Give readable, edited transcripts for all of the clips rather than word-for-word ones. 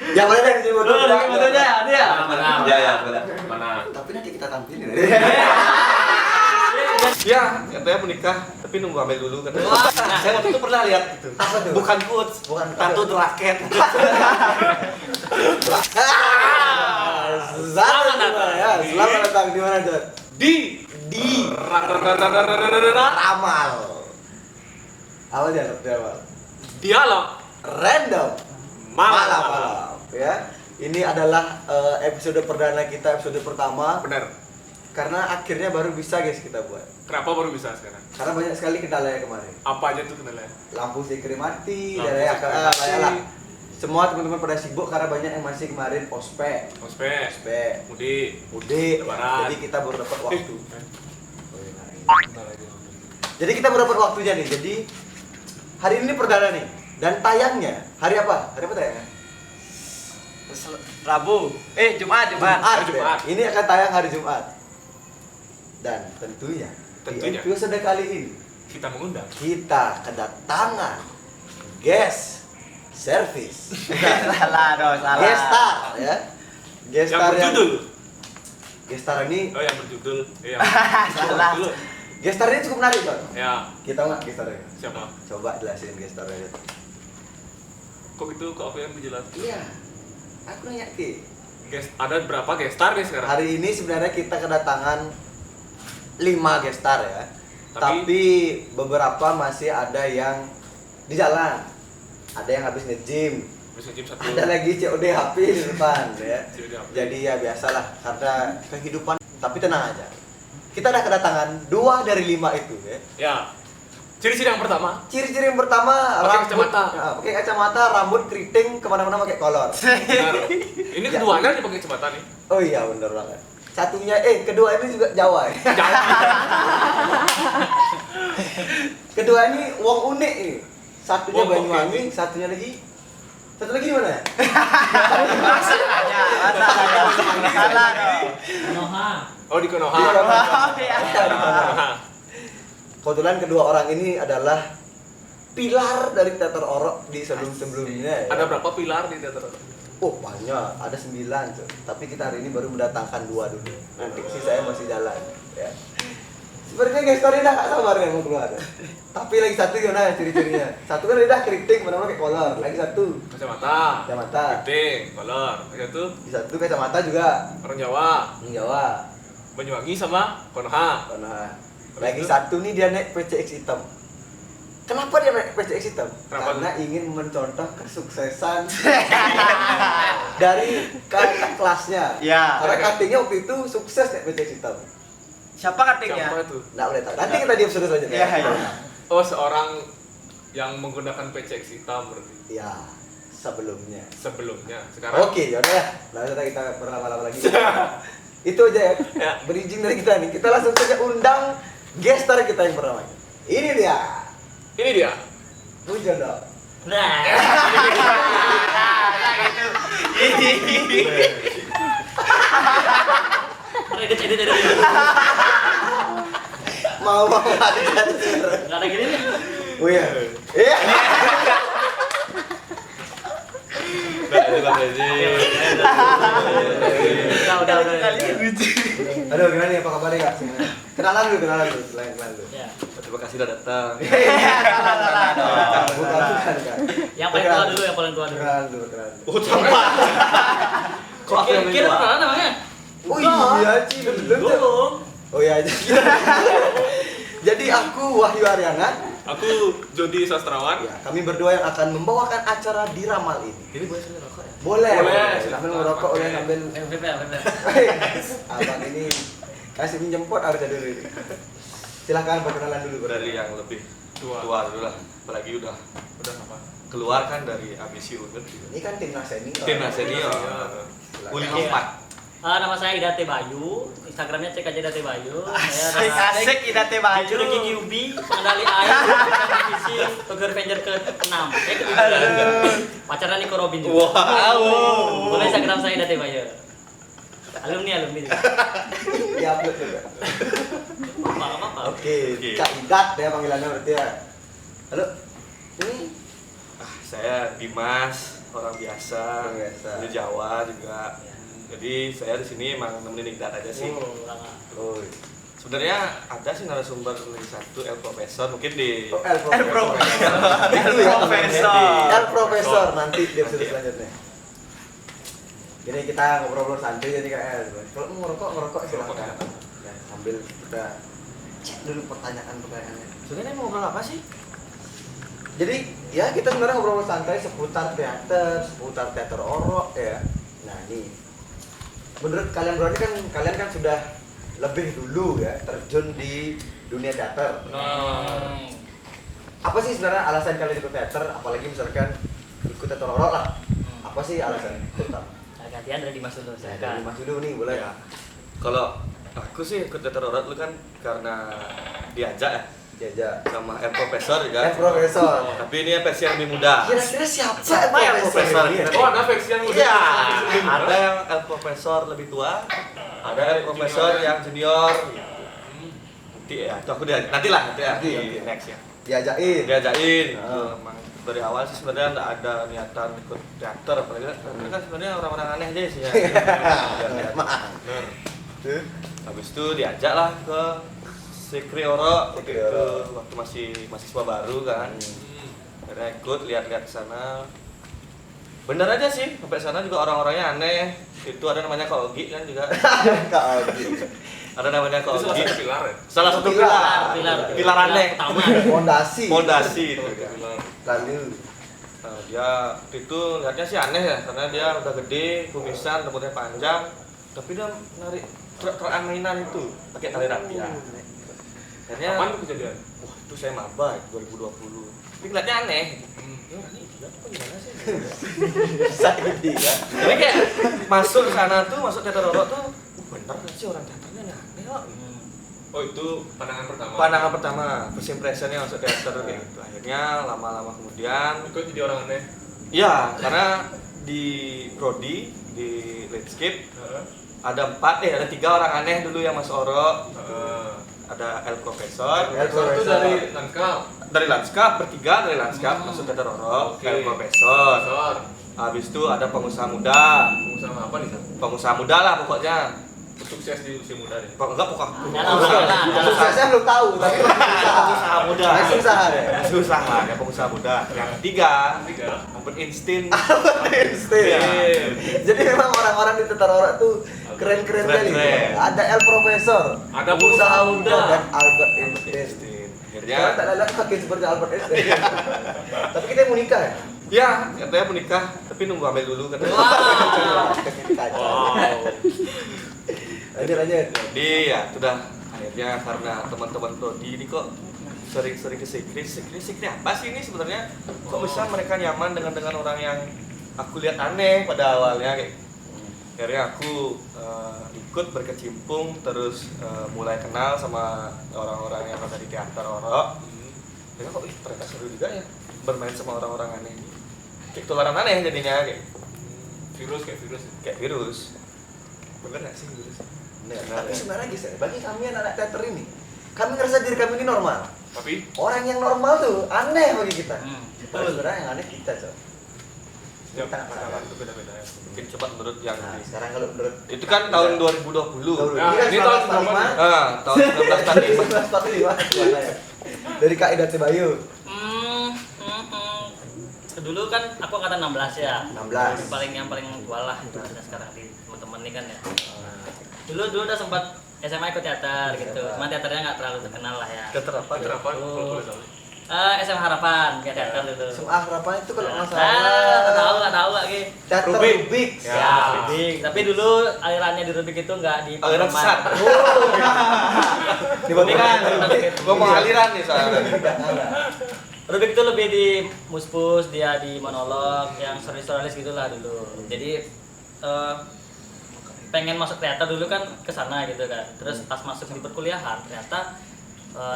Ya boleh deh disebut fotonya ada ya? Ya boleh. Mana? Tapi nanti kita tampilin. Ya, katanya menikah, tapi nunggu hamil dulu kan. Nah, saya waktu itu pernah lihat itu. Apa tuh? Bukan quotes, tato raket. Selamat datang di mana, Jod? Di Ramal. Apa dia ramal? dialog Random malam. Ya. Ini adalah episode perdana kita, episode pertama. Benar. Karena akhirnya baru bisa guys kita buat. Kenapa baru bisa sekarang? Karena banyak sekali kendalanya kemarin. Apa aja tuh kendalanya? Lampu sikri mati, Lampu dan ya sikri mati. kayak semua teman-teman pada sibuk karena banyak yang masih kemarin ospek, Ospek, mudik, mudik. Lebaran. Jadi kita baru dapat waktu. Bentar lagi. Jadi kita baru dapat waktunya nih. Jadi hari ini perdana nih. Dan tayangnya hari apa? Hari apa tayangnya? Rabu. Jumat. Jumat. Jumat. Ini akan tayang hari Jumat. Dan tentunya di episode kali ini Kita mengundang kita kedatangan guest service. Salah. Gestar ya. Gestar yang berjudul. Gestar ini Oh, yang berjudul. Iya. Salah. Dulu. gestar ini cukup menarik, Bang. Ya, Kita nggak gestarnya? siapa? Coba jelasin gestarnya. Kok gitu? Kok aku yang menjelaskan? Iya. Aku nanya Ki. Ada berapa gestar nih sekarang? Hari ini sebenarnya kita kedatangan 5 gestar ya. Tapi- Tapi beberapa masih ada yang di jalan. Ada yang habis nge-gym. Bisa gym satu. Ada lagi COD HP di depan ya. COD HP. Jadi ya biasalah karena kehidupan. Tapi tenang aja. Kita ada kedatangan 2 dari 5 itu ya. Ya. Ciri-ciri yang pertama. Ciri-ciri yang pertama Pakai kacamata. pakai kacamata, rambut keriting, kemana-mana pakai kolor. Benar. Ini Ya. keduanya dipakai kacamata nih. Oh iya bener banget. Satunya kedua ini juga Jawa ya. Kedua ini wong unik nih. Satunya Wong Banyuwangi, oke. satu lagi di mana ya? Salah dong. Oh, di Konoha. Di Konoha. Iya. Di Konoha. Kebetulan kedua orang ini adalah pilar dari teater orok di sebelum-sebelumnya ya. Ada berapa pilar di teater? Oh banyak, ada 9 tuh. Tapi kita hari ini baru mendatangkan 2 dulu. Nanti sih saya masih jalan ya. Sebenarnya gestar ini gak sabar nih mau keluar. Tapi lagi satu gimana ciri-cirinya? Satu kan udah keriting, mana-mana pakai kolor. Lagi satu Kacamata. kacamata. Penting, kolor. Itu Di satu kacamata juga orang Jawa. orang Jawa. Banyuwangi sama Konoha. Nah, Terus lagi itu? satu nih dia naik PCX hitam. Kenapa dia naik PCX hitam? Kenapa Karena ingin mencontoh kesuksesan dari kakak kelasnya. Ya. Karena cuttingnya waktu itu sukses naik PCX hitam. Siapa Siapa katingnya? itu? Nggak boleh tahu. Nanti kita di episode selanjutnya. Iya, iya. Oh, seorang yang menggunakan PCX hitam berarti Ya, sebelumnya. sebelumnya. Sekarang Oke, yaudah ya. Langsung kita berlama-lama lagi. Itu aja ya. Ya. Berizin dari kita nih. Kita langsung saja undang gestar kita yang pertama. Ini dia. ini dia. Hujan dong. Nah. Edit. Mau aja. Enggak ada gini nih. Oh iya. Iya. Udah. Aduh, gimana nih apa kabarnya Kak? Kenalan dulu. Selain kenalan dulu. Ya. Terima kasih sudah datang. Salah dong. Bukan Kak. Yang paling tua dulu. Kenalan dulu. Oh, sama. Kok aku yang Kira tua? kenalan namanya? Oh iya, Ci, belum. Belum. Oh iya. Jadi aku Wahyu Aryana. Aku Jody Sastrawan. Ya, kami berdua yang akan membawakan acara di Ramal ini. Ini boleh sambil rokok ya? Boleh. Boleh. Sambil ngerokok ya, sambil abang ini kasih minjem pot harus ada dulu. Silahkan perkenalan dulu Dari yang lebih tua. tua dulu lah. Apalagi udah apa? keluar kan dari ambisi UNED gitu. Ini kan timnas senior. Timnas senior. Silakan. U54. Nama saya Idate Bayu, Instagramnya cek aja Idate Bayu. Saya Asik idate baju. Juru QB, pengendali air, visi, Tokyo Revenger ke-6. Pacaran Nico Robin juga. Wow. Boleh Instagram saya Idate Bayu. Alumni. Ya, upload juga. Apa-apa. Oke, Oke. Kak Idat ya panggilannya berarti ya. Halo. Ini Saya Dimas. orang biasa, Orang biasa. dari Jawa juga. Jadi saya di sini emang nemenin Iqdat aja sih. Oh. Sebenarnya ada sih narasumber lagi satu, El Profesor, mungkin di El Profesor. El Profesor nanti di episode selanjutnya. Jadi kita ngobrol-ngobrol santai jadi kayak El. Kalau mau ngerokok silakan. Ya, sambil kita cek dulu pertanyaannya. sebenarnya mau ngobrol apa sih? Jadi ya kita sebenarnya ngobrol santai seputar teater orok ya. Nah ini, menurut kalian berdua ini kan kalian kan sudah lebih dulu ya terjun di dunia teater. Apa sih sebenarnya alasan kalian ikut teater? Apalagi misalkan ikut teater orok lah. Apa sih alasan utama? Gantian dari Dimas dulu, Dari silakan. Mas dulu nih boleh. Ya. Kalau aku sih ikut teater orot lu kan karena diajak ya Jajak. sama El Profesor juga. Profesor. Tapi ini versi yang lebih muda. Kira-kira siapa El Profesor? ini? Oh, ada versi yang Iya. Ada yang El Profesor lebih tua, ada El Profesor yang junior. Nanti ya, itu aku nanti ya Nanti, di oke. next ya. Diajakin. Diajakin. Ah. Gitu. Emang dari awal sih sebenarnya nggak ada niatan ikut teater, apalagi kan sebenarnya orang-orang aneh aja sih ya. Maaf. Bener. Tuh. Habis itu diajak lah ke Sikri Oro waktu Sikri itu, Oro. waktu masih mahasiswa baru kan. Akhirnya ikut lihat-lihat ke sana. Bener aja sih, sampai sana juga orang-orangnya aneh. Itu ada namanya Kak Ogi kan juga. Kak Ogi. Ada namanya Kak Itu salah Ogi. satu pilar ya? Salah satu pilar aneh. Pertama. Fondasi. Fondasi itu. Salah satu pilar. Lalu Nah, dia itu lihatnya sih aneh ya, karena dia udah gede, kumisan, rambutnya panjang, tapi dia narik truk-trukan mainan itu pakai tali rapia. Akhirnya, Kapan tuh kejadian? wah itu saya maba 2020. Tapi ngeliatnya aneh. Ya orang ini gila apa gimana sih? sakit ya. Jadi kayak masuk ke sana tuh, masuk teater Roro tuh, bener gak sih orang teaternya aneh kok. Oh itu pandangan pertama. Pandangan pertama, first impressionnya masuk teater kayak gitu. Akhirnya lama-lama kemudian, Ikut jadi orang aneh. ya karena di prodi, di landscape Heeh. ada 3 orang aneh dulu yang masuk Oro. Ada El Profesor, El Itu Profesor. dari Nankal. dari lanskap, bertiga dari lanskap masuk teater Roro, Oke. El Profesor. Profesor. Habis itu ada pengusaha muda, Pengusaha apa nih? San? pengusaha muda lah pokoknya. Sukses di usia muda nih. Enggak pokok. Suksesnya belum tahu tapi Pengusaha muda. masih usaha deh. Masih usaha ya pengusaha muda. Yang ketiga, Tiga. Albert Einstein. Insting. Jadi memang orang-orang di teater orok tuh keren-keren kali. Keren-keren. Ada El Profesor, Ada pengusaha pengusaha muda muda. dan Albert Einstein. Einstein. Sekarang Akhirnya, tak lihat makin seperti Albert Einstein. Tapi kita mau nikah ya? ya katanya menikah, tapi nunggu hamil dulu katanya. Kacau. Lanjut. Jadi ya sudah akhirnya karena teman-teman prodi ini kok sering-sering ke Sikri apa sih ini sebenarnya? Kok bisa mereka nyaman dengan orang yang aku lihat aneh pada awalnya kayak. Akhirnya aku ikut berkecimpung terus mulai kenal sama orang-orang yang ada di teater Oro. Akhirnya kok ternyata seru juga ya bermain sama orang-orang aneh ini. Kayak ketularan aneh jadinya kayak Virus kayak virus. Ya? kayak virus. Bener gak sih virus? Nah, tapi sebenarnya guys, bagi kami anak teater ini, kami ngerasa diri kami ini normal. Tapi Orang yang normal tuh aneh bagi kita. Hmm. Tapi sebenarnya yang aneh kita, Cok. setiap Kita nggak pandangan sadar. itu beda-beda ya. Mungkin coba menurut yang Nah, di- sekarang kalau menurut itu kan tahun 2020. Nah, ini kan ini tahun 1945. Tahun 1945. 1945 gimana ya? Dari Kak Ida Bayu. Dulu kan aku angkatan 16 ya. 16. Yang paling tua lah ibaratnya sekarang di teman-teman ini kan ya. Dulu udah sempat SMA ikut teater gitu. Cuma teaternya nggak terlalu terkenal lah ya. Teater apa? Terapan kalau boleh tahu. SMA Harapan kayak teater dulu. Semua harapan itu kalau nggak Nggak salah. tahu lagi. Teater Rubik. Rubik. Ya, Rubik. Tapi dulu alirannya di Rubik itu nggak di Aliran Pademan. sesat. Di Rubik kan. Gua mau aliran nih soalnya. Rubik itu lebih di muspus, dia di monolog, yang surrealis gitulah dulu. Jadi pengen masuk teater dulu kan ke sana gitu kan. Terus pas masuk di perkuliahan ternyata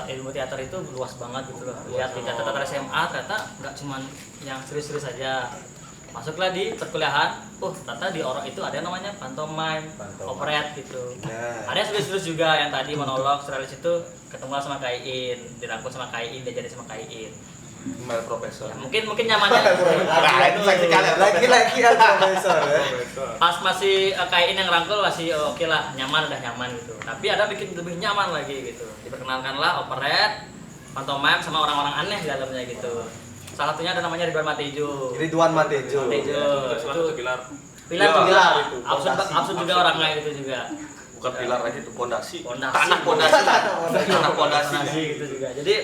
ilmu teater itu luas banget gitu loh. Lihat di teater SMA ternyata nggak cuman yang serius-serius saja. Masuklah di perkuliahan, ternyata di Orok itu ada yang namanya pantomime, operet gitu. Nah. Ada yang serius-serius juga yang tadi monolog, surrealis itu ketemu sama Kaiin, dirangkul sama Kaiin, diajarin sama Kaiin. Email profesor. Ya, mungkin nyamannya Nah, itu seksi kali. Lagi-lagi ya profesor ya. pas masih kayak ini yang rangkul masih oke lah, udah nyaman gitu. Tapi ada bikin lebih nyaman lagi gitu. Diperkenalkanlah operet, pantomime sama orang-orang aneh di dalamnya gitu. Salah satunya ada namanya Ridwan Matejo. Ridwan Matejo. Itu Pilar. pilar Ya, juga, pilar itu, absurd fondasi. absurd juga orangnya itu juga. Bukan pilar lagi itu pondasi. Pondasi. Tanah pondasi. Tanah pondasi. Fondasi gitu juga. Jadi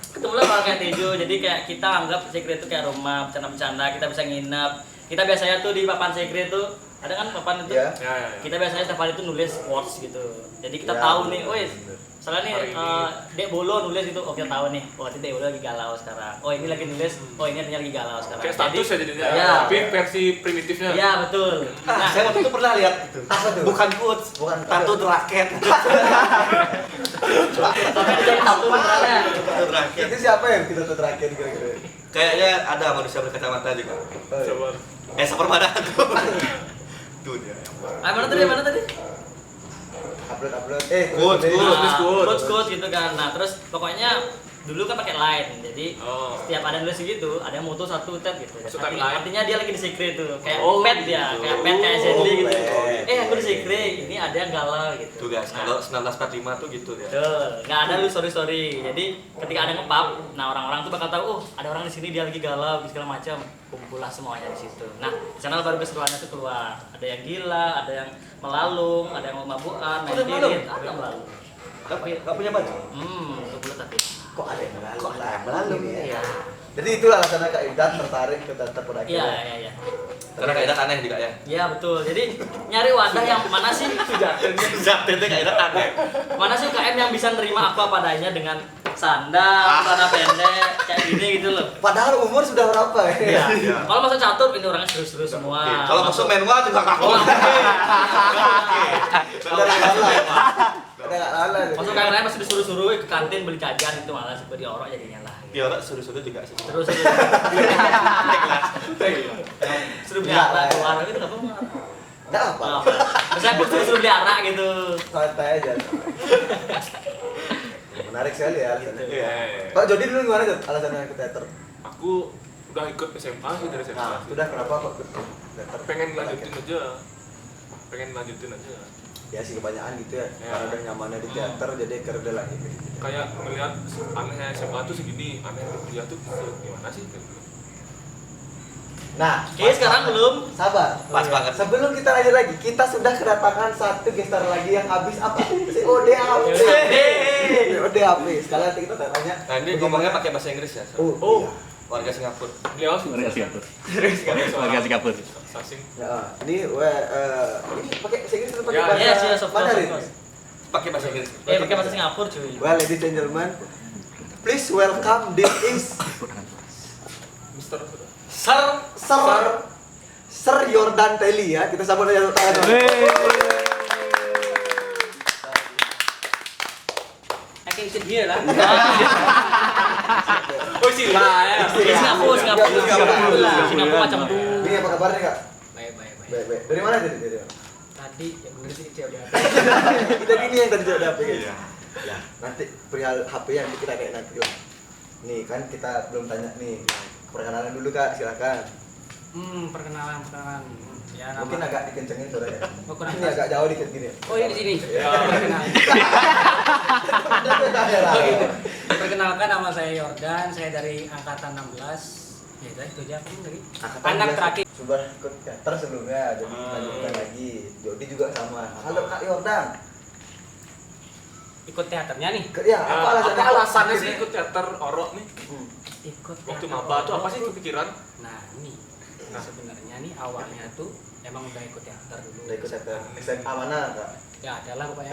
ketemulah orang kayak Tejo. Jadi kayak kita anggap Secret itu kayak rumah bercanda-bercanda, kita bisa nginep. Kita biasanya tuh di papan Secret tuh ada kan papan itu. Ya. Ya. Kita biasanya setiap hari itu nulis quotes gitu. Jadi kita Ya, tahu nih, bener, wes. bener. Soalnya nih Hari ini. Dek Bolo nulis itu, oh kita tahu nih, oh Dek Bolo lagi galau sekarang. Oh ini lagi nulis, oh ini artinya lagi galau sekarang. Kayak status ya jadinya. Ya. Tapi versi primitifnya. Iya betul. Nah, saya waktu itu pernah lihat itu. Apa tuh? Bukan quotes, Bukan tato raket. Tapi ada yang tahu benerannya. Tato raket. Itu siapa yang kita tuh terakhir kira-kira? Kayaknya ada manusia berkacamata juga. Oh, iya. Coba. Sepermana aku. Tuh dia. Ah mana tadi? Mana tadi? Upload. Quotes, dari- quotes. Quotes gitu kan. Nah terus pokoknya dulu kan pakai line, jadi Oh. setiap ada nulis gitu, ada yang foto satu tab gitu. Maksud Artinya, timeline? artinya dia lagi di secret tuh, kayak Oh, pet dia, gitu. kayak pet kayak Zenly gitu. pet. Aku di secret, ini ada yang galau gitu. Tuh guys, kalau 1945 tuh gitu dia. Betul, nggak ada lu story. Jadi ketika ada ngepap, nah orang-orang tuh bakal tahu, oh ada orang di sini dia lagi galau, segala macam. Kumpullah semuanya di situ. Nah, di sana baru keseruannya tuh keluar. Ada yang gila, ada yang melalung, ada yang mabukan, main Ada yang melalung? kirit, ada yang melalung. Gak punya baju? Itu bulat tapi. Kok ada yang melalui? Kok ada yang melalui? Ini ya. Iya. Jadi itulah alasannya Kak Idan tertarik ke teater pada Iya, akhirnya. iya. Karena kaidah aneh juga ya. Iya betul. Jadi nyari wadah yang mana sih? Zat itu kaidah aneh. Mana sih UKM yang bisa nerima aku apa adanya dengan sandal, celana pendek, kayak gini gitu loh. Padahal umur sudah berapa ya? Iya. Iya. Kalau masuk catur ini orangnya serius-serius semua. Oke, kalau masuk menwa juga kaku. Oh, oke. Udah nggak lala. Udah nggak lala. Masuk yang lain masih disuruh-suruh ke kantin beli jajan itu malah seperti orang jadinya lah. Ya orang suruh-suruh juga sih. Terus suruh beli Nggak arak lah, ya. ke warung itu nggak apa-apa. Nggak apa. Misalnya aku suruh beli arak gitu. Santai aja. Menarik sekali ya alasannya. Iya. Pak Jody dulu gimana tuh alasannya ke teater? Aku udah ikut SMA sih dari SMA. Nah, sudah kenapa kok ke teater? Pengen lanjutin aja. Pengen lanjutin aja. Ya sih kebanyakan gitu ya. Ya. Karena udah nyamannya di teater jadi kerja lagi. Kayak melihat anehnya SMA tuh segini, aneh kuliah tuh gimana sih? Nah, Oke, sekarang belum. sabar. Pas banget. Sebelum kita lanjut lagi, kita sudah kedatangan satu gestar lagi yang habis apa? Si ODAP. ODAP. Sekali nanti kita tanya. Nah ini ngomongnya pakai bahasa Inggris ya. Oh. Oh. Warga Singapura. Beliau sih. Warga Singapura. Warga Warga Singapura. Sasing. Ya, ini ini pakai bahasa Inggris atau pakai Ya, bahasa yes, yes, of course, Mandarin? of course. Pakai bahasa Inggris. Pakai bahasa Singapura cuy. Well, ladies and gentlemen, please welcome this is Mister. Sir Yordan Telly ya. Kita sambut aja tangan. I can sit here lah. Oh sih lah ya. Singapura macam tuh. Ini apa kabarnya, Kak? Baik. Baik. Dari mana tadi? Dari mana? Tadi yang bener sih kecil udah. Kita gini yang tadi sudah HP guys. Ya, nanti perihal HP yang kita kayak nanti lah. Nih kan kita belum tanya nih. Perkenalan dulu Kak, silakan. Perkenalan. Ya nama. Mungkin agak dikencengin suara ya. Oh, kurang Ini agak jauh dikit gini. Oh iya di sini. Ya. Perkenalan. Tanya lah. Oh gitu. Perkenalkan nama saya Yordan, saya dari angkatan 16. Ya itu aja kan dari anak terakhir. Sudah ikut teater sebelumnya, jadi lanjutkan lagi. Jody juga sama. Halo Kak Yordan. Ikut teaternya nih. Ya, Ya, apa alasannya? apa alasannya sih ikut teater orok nih? Ikut Waktu teater maba tuh apa Orok. sih kepikiran? Nah, ini sebenarnya nih awalnya tuh emang udah ikut teater dulu. Udah ikut teater. SMA mana Kak? Ya adalah pokoknya.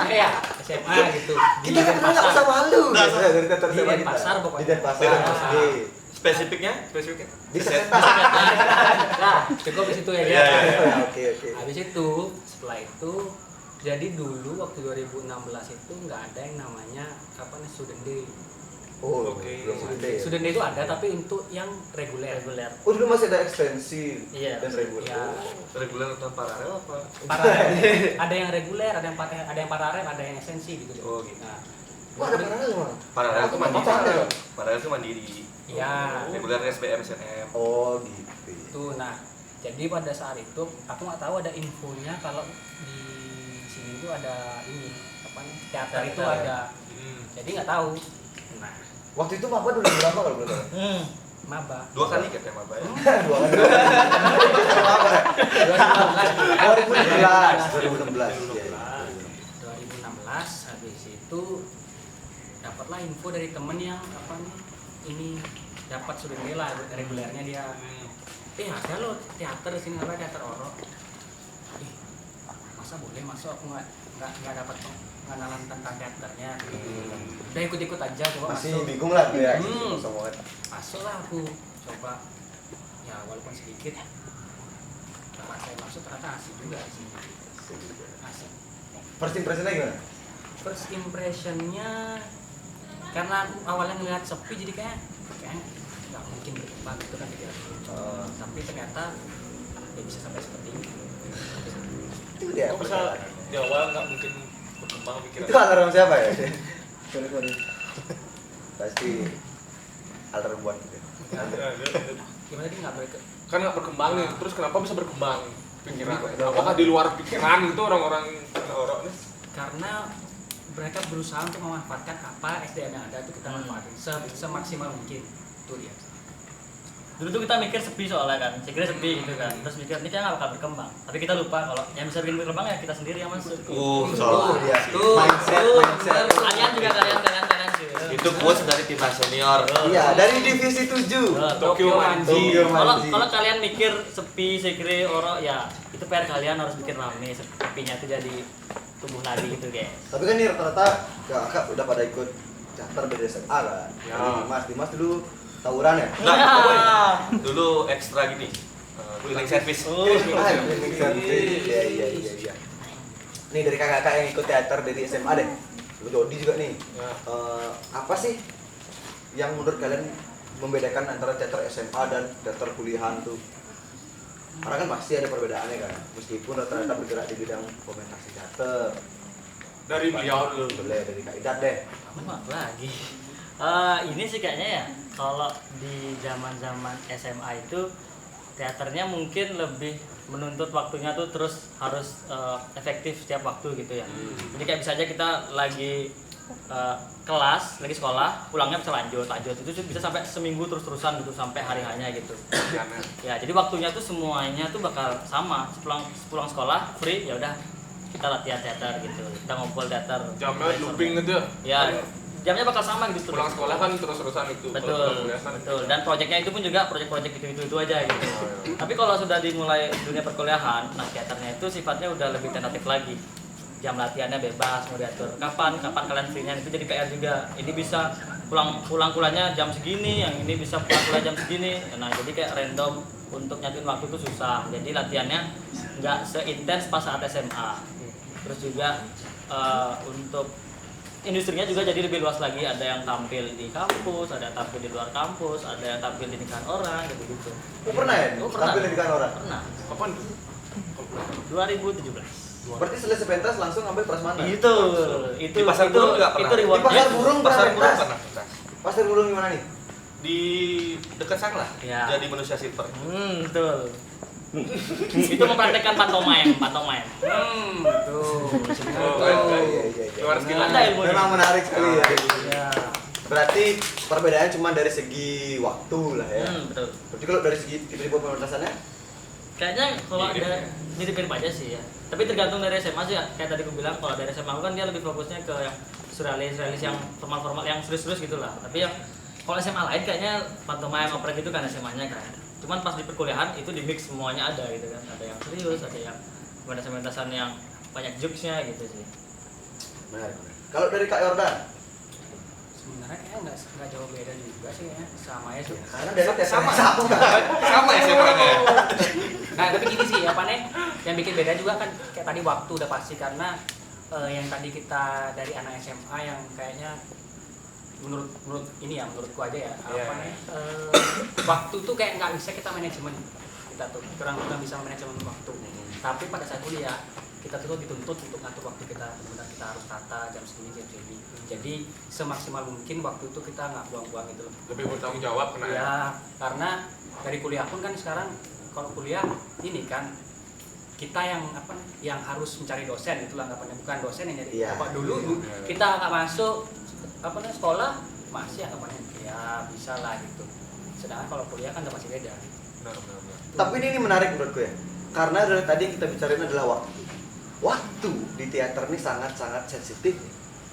Ya, SMA gitu. Di Kita kan nggak usah malu. Nggak gitu, usah. dari teater Di SMA kita. Denpasar pokoknya. Di Denpasar. Denpasar. Oke. Spesifiknya? Di Sesetan. Nah, cukup di situ ya. Iya, Ya. iya. Oke. Habis itu, setelah itu jadi dulu waktu 2016 itu nggak ada yang namanya apa nih student day. Oh, Oke. belum sudah ya. Student day itu ada tapi untuk yang reguler. Oh, dulu masih ada ekstensi Iya. dan reguler. Ya, Reguler atau paralel apa? paralel. Ada yang reguler, ada yang paralel, ada yang esensi gitu. Oh, gitu. Nah, Wah, ada paralel mah. Paralel itu mandiri. Apa-apa ada? Paralel itu mandiri. Iya. Reguler SBM SNM. Oh, gitu. Tuh, nah jadi pada saat itu aku nggak tahu ada infonya kalau di sini tuh ada ini apa nih teater itu Teater. ada, jadi nggak tahu. Nah, Waktu itu Maba dulu berapa kalau boleh tahu? maba 2 kali katanya Maba ya. Dua kali. Maba. 2016. 2016. Iya, iya. 2016 habis itu dapatlah info dari temen yang apa nih ini dapat sudah lah regulernya dia. Ada loh teater di sini namanya teater Oro. Masa boleh masuk, aku nggak dapat pengenalan tentang teaternya. Udah ikut-ikut aja coba Masih masuk. bingung lah gue ya. Semua. Masuklah aku coba ya walaupun sedikit. Karena saya masuk ternyata asik juga sih. Asik. First impressionnya gimana? First impressionnya karena aku awalnya ngeliat sepi jadi kayak nggak mungkin berkembang gitu kan pikiran. Tapi ternyata ya bisa sampai seperti ini. Itu dia. Kok bisa di awal nggak mungkin berkembang pikiran? Itu alarm siapa ya? Sorry. Pasti alarm buat gitu. Gimana dia nggak boleh Kan nggak berkembang nih, terus kenapa bisa berkembang pikiran? Apakah di luar pikiran itu orang-orang nih? karena mereka berusaha untuk memanfaatkan apa SDM yang ada itu kita manfaatin semaksimal mungkin. Itu dia. Dulu tuh kita mikir sepi soalnya kan, saya kira sepi gitu kan. Terus mikir ini kayaknya nggak bakal berkembang. Tapi kita lupa kalau yang bisa bikin berkembang ya kita sendiri yang masuk. Soal dia. Tuh, Mindset. Kalian juga kalian sih. Itu quotes dari timnas senior. Iya, dari divisi 7. Tokyo Manji. Kalau kalian mikir sepi, saya kira orang ya itu PR kalian harus bikin rame. Sepinya itu jadi tumbuh lagi gitu guys. Tapi kan nih rata-rata kakak udah pada ikut teater dari SMA kan. Ya. Dimas dulu tawuran ya? Nah, dulu ekstra gini. Cleaning service. Iya. Nih dari kakak-kakak yang ikut teater dari SMA deh. Lu Jody juga nih. Ya. Apa sih yang menurut kalian membedakan antara teater SMA dan teater kuliahan tuh? Karena kan pasti ada perbedaannya kan. Meskipun rata-rata bergerak di bidang komunikasi teater. Dari beliau dulu. Boleh dari Kak Idat deh. Apa lagi? Ini sih kayaknya ya kalau di zaman-zaman SMA itu teaternya mungkin lebih menuntut waktunya tuh terus harus efektif setiap waktu gitu ya. Jadi kayak bisa aja kita lagi kelas, lagi sekolah, pulangnya bisa lanjut itu bisa sampai seminggu terus-terusan gitu sampai hari hanya gitu. Ya, jadi waktunya tuh semuanya tuh bakal sama. Pulang sekolah free ya udah kita latihan teater gitu. Kita ngumpul teater. Jamnya looping gitu Ya, jamnya bakal sama gitu. Pulang sekolah kan terus-terusan itu. Kalau Betul, kuliah kan betul. Dan proyeknya itu pun juga proyek-proyek itu aja gitu. Tapi kalau sudah dimulai dunia perkuliahan, nah teaternya itu sifatnya udah lebih tentatif lagi. Jam latihannya bebas, mau diatur kapan kalian free-nya itu jadi PR juga. Ini bisa pulang kulanya jam segini, yang ini bisa pulang kuliah jam segini. Nah, jadi kayak random untuk nyatuin waktu itu susah. Jadi latihannya nggak seintens pas saat SMA. Terus juga untuk industrinya juga jadi lebih luas lagi, ada yang tampil di kampus, ada yang tampil di luar kampus, ada yang tampil di nikahan orang gitu. Pernah ya? Tampil di nikahan orang? Pernah. kapan? 2017. Berarti selesai pentas langsung ngambil prasmanan? Itu Di pasar burung juga pernah. Itu rewardnya. Di pasar burung Pasar pernah burung pentas? pernah pentas. Pasar burung gimana nih? Di dekat sana lah. Ya. Jadi manusia silver. Betul. Itu mempraktekkan pantomime. Tuh. Iya. Luar skill. Ada ilmunya. Memang menarik sekali ya. Ya. Berarti perbedaannya cuma dari segi waktu lah ya. Betul. Berarti kalau dari segi tipe pementasannya, Kayaknya kalau ada mirip-mirip aja sih ya. Tapi tergantung dari SMA sih ya. Kayak tadi aku bilang kalau dari SMA kan dia lebih fokusnya ke yang surrealis yang formal yang serius-serius gitu lah. Tapi yang kalau SMA lain kayaknya pantomime opera gitu kan SMA-nya kan. Cuman pas di perkuliahan itu di mix semuanya ada gitu kan. Ada yang serius, ada yang pementasan yang banyak jokes-nya gitu sih. menarik. Kalau dari Kak Yordan, Sebenarnya kayaknya nggak jauh beda juga sih ya, sama ya sih. karena dari tes Sama. Sama ya SMA-nya. Nah tapi gini sih apa nih yang bikin beda juga kan kayak tadi waktu udah pasti karena yang tadi kita dari anak SMA yang kayaknya menurut ini ya menurutku aja ya apa nih waktu tuh kayak nggak bisa kita manajemen, kita tuh kurang bisa manajemen waktu. Tapi pada saat kuliah kita tuh dituntut untuk ngatur waktu kita, benar kita harus tata jam segini jam segini. Jadi semaksimal mungkin waktu itu kita nggak buang-buang gitu loh. Lebih bertanggung jawab kena ya. Ya, karena dari kuliah pun kan sekarang kalau kuliah ini kan kita yang harus mencari dosen, itulah anggapannya, bukan dosen yang nyari. Iya. Apa dulu kita nggak masuk sekolah masih anggapannya ya bisa lah gitu. Sedangkan kalau kuliah kan udah pasti beda. Benar. Tapi ini menarik menurutku ya. Karena dari tadi yang kita bicarain adalah waktu. Waktu di teater ini sangat-sangat sensitif.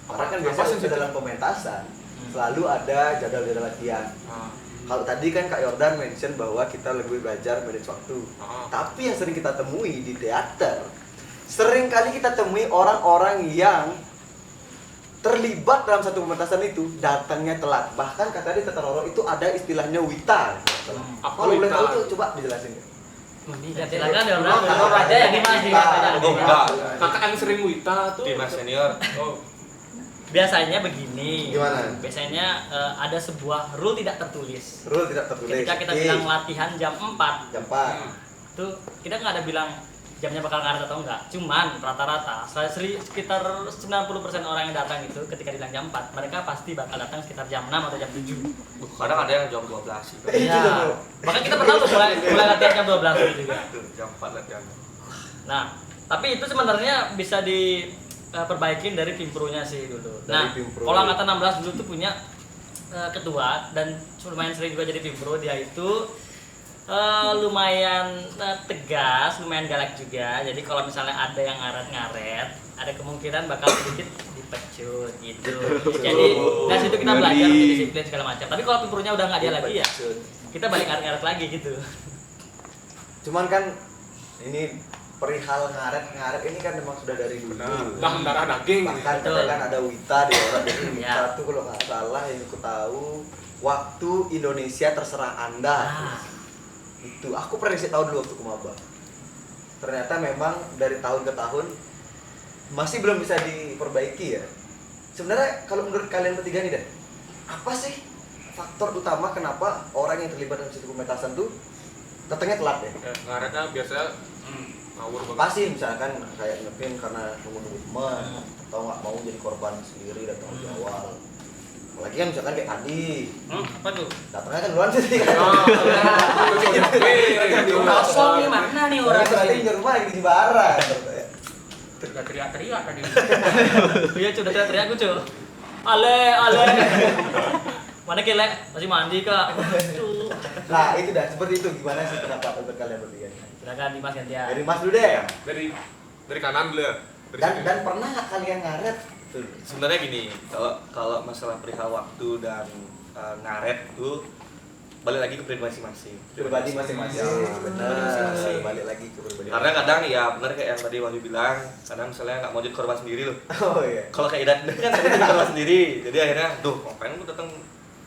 Karena kan Apa biasanya sensitif? dalam pementasan selalu ada jadwal-jadwal latihan. Ah, Kalau tadi kan Kak Yordan mention bahwa kita lebih belajar manage waktu. ah. Tapi yang sering kita temui di teater, sering kali kita temui orang-orang yang terlibat dalam satu pementasan itu datangnya telat. Bahkan kata di Teater Roro itu ada istilahnya wita. Apa Kalau boleh wita? tahu tuh coba dijelasin. Ya, silakan ya orang Oh, kalau aja ya Dimas Wita. Oh, enggak. Kakak yang sering wita tuh. Dimas senior. Oh, biasanya begini. Gimana? Biasanya ada sebuah rule tidak tertulis. Rule tidak tertulis. Ketika kita Oke. bilang latihan jam 4, jam 4. tuh kita nggak ada bilang jamnya bakal ngaret atau enggak. Cuman rata-rata sekitar 90% orang yang datang itu ketika bilang jam 4, mereka pasti bakal datang sekitar jam 6 atau jam 7. Kadang ada yang jam 12 sih. Itu Iya. tuh. Bahkan kita pernah tuh mulai latihan jam 12 gitu juga. Jam 4 latihan. Nah, tapi itu sebenarnya bisa diperbaikin dari Pimpro-nya sih dulu. Dari Nah, Pimpro. kalau angkatan 16 dulu tuh punya ketua dan lumayan sering juga jadi Pimpro. Dia itu lumayan tegas, lumayan galak juga. Jadi kalau misalnya ada yang ngaret-ngaret, ada kemungkinan bakal sedikit dipecut gitu. Jadi dari situ kita belajar untuk disiplin segala macam. Tapi kalau Pimpro-nya udah nggak dia lagi ya, kita balik ngaret-ngaret lagi gitu. Cuman kan ini perihal ngaret ini kan memang sudah dari dulu. Dalam darah daging. Bahkan Betul. kan ada Wita di orang jadi Wita Ya. tuh kalau nggak salah yang aku tahu waktu Indonesia terserah Anda. Ah. Itu aku pernah sih tahu dulu waktu ke maba. Ternyata memang dari tahun ke tahun masih belum bisa diperbaiki ya. Sebenarnya kalau menurut kalian bertiga nih deh, apa sih faktor utama kenapa orang yang terlibat dalam situ pementasan tuh datangnya telat ya? Ya, ngaretnya biasanya ngawur banget. Pasti misalkan kayak ngepin karena nunggu-nunggu teman atau nggak mau jadi korban sendiri datang di awal. Apalagi kan misalkan kayak tadi Apa tuh? datangnya kan duluan sih kan. Kosong nih, mana nih orang Orang tadi di rumah lagi di Jimbaran. Udah teriak-teriak tadi. Iya, cuy, udah teriak-teriak gue, cuy. Ale. Mana kelek? Masih mandi, Kak. Tuh. Nah itu dah seperti itu gimana sih pendapat untuk kalian bertiga? Silakan Dimas gantian. Dari Mas dulu deh. Dari kanan dulu ya. Dari sini. Dan pernah nggak kalian ngaret? Tuh. Sebenarnya gini, kalau masalah perihal waktu dan ngaret itu balik lagi ke pribadi masing-masing. Pribadi masing-masing. Ya. Benar. Balik lagi ke pribadi. Karena kadang ya benar kayak yang tadi Wahyu bilang, kadang misalnya nggak mau jadi korban sendiri loh. Oh iya. Kalau kayak Idan kan saya jadi korban sendiri, jadi akhirnya, duh ngapain lu datang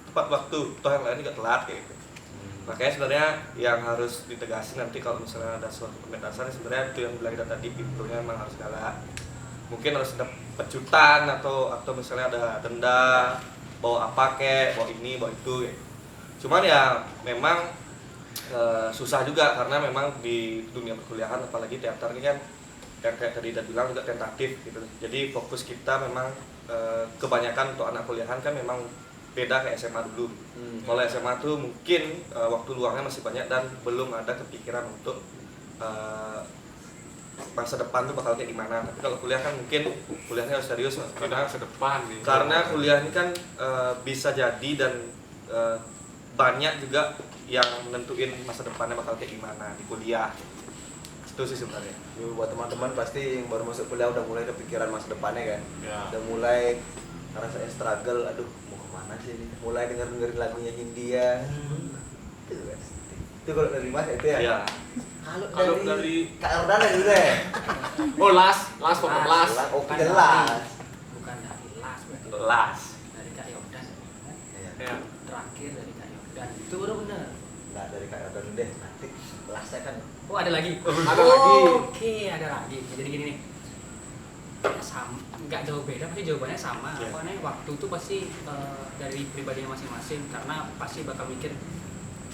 tepat waktu, toh yang lain juga telat kayak gitu. Makanya sebenarnya yang harus ditegasin nanti kalau misalnya ada suatu pementasan sebenarnya itu yang bilang kita tadi pintunya memang harus galak. Mungkin harus ada pecutan atau misalnya ada denda, bawa apa kek, bawa ini, bawa itu kayak. Cuman ya memang susah juga karena memang di dunia perkuliahan apalagi teater ini kan yang kayak tadi Dad bilang juga tentatif gitu. Jadi fokus kita memang kebanyakan untuk anak kuliahan kan memang beda kayak SMA dulu. Kalau SMA tuh mungkin waktu luangnya masih banyak dan belum ada kepikiran untuk masa depan tuh bakal kayak gimana. Tapi kalau kuliah kan mungkin kuliahnya harus serius Mas. Kita ke depan nih. Karena kuliah ini kan bisa jadi dan banyak juga yang nentuin masa depannya bakal kayak gimana di kuliah. Itu sih sebenarnya. Yo, buat teman-teman pasti yang baru masuk kuliah udah mulai kepikiran masa depannya kan. Ya. Udah mulai rasanya struggle, aduh mau kemana sih ini? Mulai dengerin lagunya Hindia. Itu kan. Itu kalau dari Mas itu ya. Iya. Kalau dari dari Kak Erdan dulu deh. oh las pokok las. Oke jelas. Bukan dari las berarti. Las. Dari Kak Yordan. Ya. Terakhir dari Kak Yordan. Itu baru benar. Nah dari Kak Erdan dulu deh. Nanti lasnya kan. Oh, ada lagi. Ada lagi. Oke, ada lagi. Jadi gini nih. Ya, sama, nggak jauh beda, pasti jawabannya sama. Iya. Apa nih? Waktu itu pasti dari pribadinya masing-masing karena pasti bakal mikir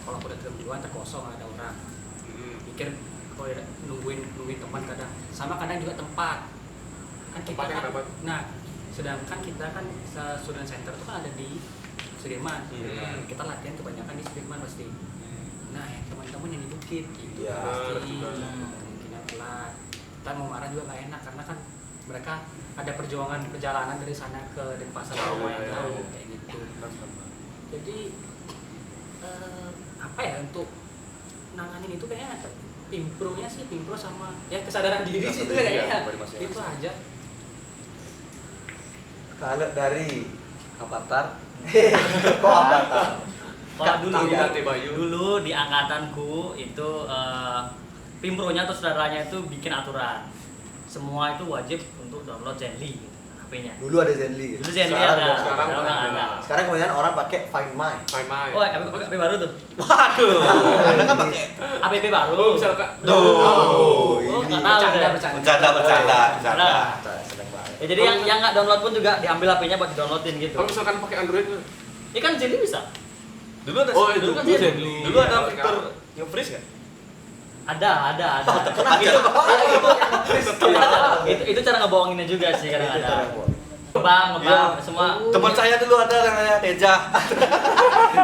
kalau aku udah duluan terkosong ada orang. Mikir oh ya nungguin teman kadang sama kadang juga tempat kan kita Tempatnya kan, kenapa? nah sedangkan kita kan student center tuh kan ada di Sudirman. Kita latihan kebanyakan di Sudirman pasti. Nah yang teman-teman yang di Bukit gitu Ya, pasti betul. kemungkinan telat. Kita mau marah juga gak enak karena kan mereka ada perjalanan dari sana ke Denpasar lumayan jauh kayak gitu. Jadi apa ya untuk nanganin itu kayaknya pimpro-nya sih pimpro sama ya kesadaran diri sih itu kayaknya itu aja. Kalau dari Avatar. kok Avatar? Kalau dulu Kang Bayu. dulu di angkatanku itu pimpronya atau saudaranya itu bikin aturan. Semua itu wajib untuk download Zenly gitu, HP-nya. Dulu ada Zenly. Dulu Zenly Sekarang ada, nggak. sekarang sekarang nggak nggak ada. ada. Sekarang kebanyakan orang pakai Find My. Main-main. Oh, HP baru tuh. Waduh. Anda kan pakai. App baru. Oh, misalkan. Duh. Oh, ini nggak tahu deh. Bercanda. Nah, Seneng banget. ya jadi yang nggak download pun juga diambil HP-nya buat di-downloadin gitu. Kalau misalkan pakai Android tuh. Ini kan Zenly bisa. Dulu ada Oh, itu dulu kan dulu Zenly. Zenly. Dulu ada Ya, fitur yang freeze kan? Ada. Kenapa? Itu cara ngebohonginnya juga sih kadang-kadang. Ngebang, Iya. semua. Teman saya dulu ada yang namanya Teja.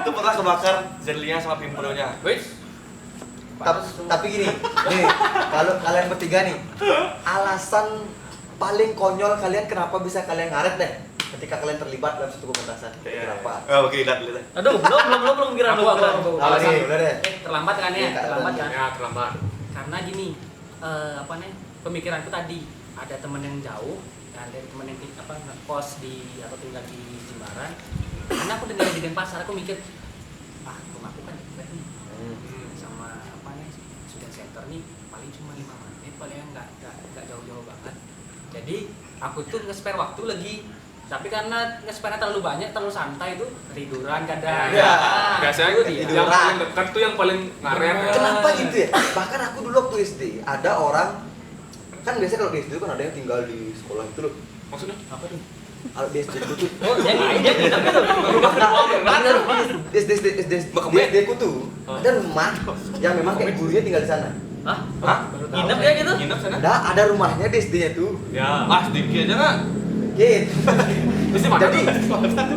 Itu pernah kebakar Zenly-nya sama Pimpro-nya. Wait. Tapi gini, nih kalau kalian bertiga nih, alasan paling konyol kalian kenapa bisa kalian ngaret deh ketika kalian terlibat dalam satu pementasan? Kenapa? Oh, oke, lihat. Aduh, belum kira Aku. Apa nih? Udah deh. Terlambat kan ya? Iya, Terlambat kan? Ya, terlambat. Karena gini apa nih pemikiranku tadi ada temen yang jauh ada temen yang ngekos di atau tinggal di Jimbaran karena aku dengar di Denpasar aku mikir rumahku kan dekat nih sama apa nih student center nih paling cuma 5 menit paling nggak jauh-jauh banget jadi aku tuh nge-spare waktu lagi tapi karena nge-spare terlalu banyak terlalu santai tuh tiduran kadang Ya, biasanya itu dia. yang paling dekat tuh yang paling ngaret. Kenapa gitu ya? Bahkan aku dulu waktu SD ada orang kan biasanya kalau di SD itu kan ada yang tinggal di sekolah itu loh. Maksudnya? Apa tuh? Kalau di SD itu tuh Oh, dia nginep gitu. di SD ku tuh ada rumah yang memang kayak gurunya tinggal di sana. Hah? Nginep ya gitu? Nginep sana? Ada rumahnya di SD-nya tuh. Ya. Ah, sedikit aja nggak? Gitu. Mesti mana? Jadi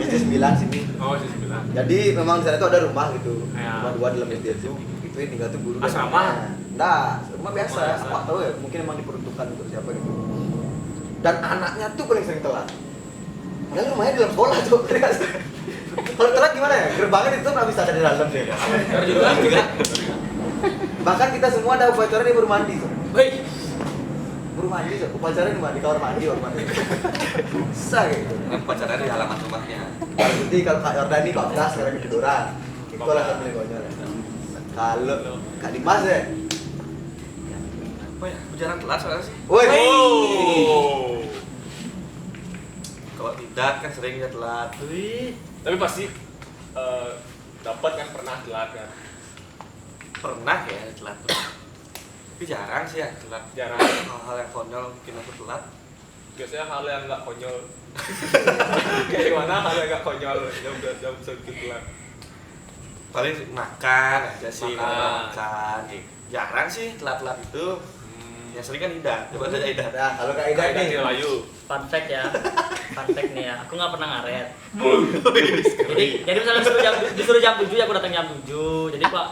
SD 9 sini. Oh, sih bilang. Jadi memang di sana tuh ada rumah gitu. Ya. Rumah dua dalam SD itu. Itu yang tinggal tuh guru. dan Asrama? anaknya. Nah, rumah biasa. Rumah biasa. Apa tahu ya? Mungkin emang diperuntukkan untuk siapa gitu. Dan anaknya tuh paling sering telat. Padahal rumahnya di dalam sekolah tuh. Kalau telat gimana ya? Gerbangnya itu nggak bisa ada di dalam deh. juga Bahkan kita semua ada upacara di baru mandi tuh. Woi, Baru mandi tuh. Upacara di kamar mandi, baru mandi. Bisa gitu. Kan pacaran di halaman rumahnya. Jadi kalau Kak Yordani bablas sekarang ketiduran. Itu lah yang paling konyol. Kalau Kak Dimas ya. Apa ya? Berjalan telat soalnya sih. Woi. Oh. Kalau tidak kan seringnya telat. Wih. Tapi pasti dapat kan pernah telat kan. Pernah ya telat tuh. Tapi jarang sih ya telat. Jarang. Hal-hal yang konyol bikin aku telat. Biasanya hal yang nggak konyol. Kayak gimana hal yang nggak konyol jam sedikit telat. Paling makan aja sih, Makan. kalau makan. Jarang sih telat-telat itu. Yang sering kan Ida. Coba saja Ida. Nah, kalau Kak Ida Kayak nih. Daniel Ayu. Fun fact ya. Fun fact nih ya. Aku nggak pernah ngaret. Jadi misalnya disuruh jam 7 ya aku datang jam 7. Jadi Pak,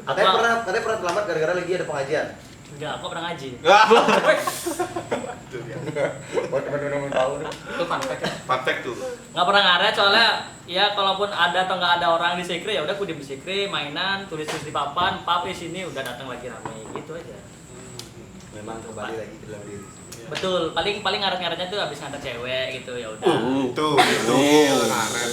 Katanya pernah terlambat gara-gara lagi ada pengajian. enggak, aku pernah ngaji. Itu dia. Buat teman-teman yang tahu nih. itu fun fact ya. Fun fact tuh. Nggak pernah ngaret soalnya ya kalaupun ada atau nggak ada orang di sekre ya udah aku diem di sekre, mainan, tulis-tulis di papan, papi sini udah datang lagi ramai gitu aja. Memang kembali lagi ke dalam diri. Betul, paling ngaret-ngaretnya tuh habis nganter cewek gitu ya udah. Tuh. Ngaret.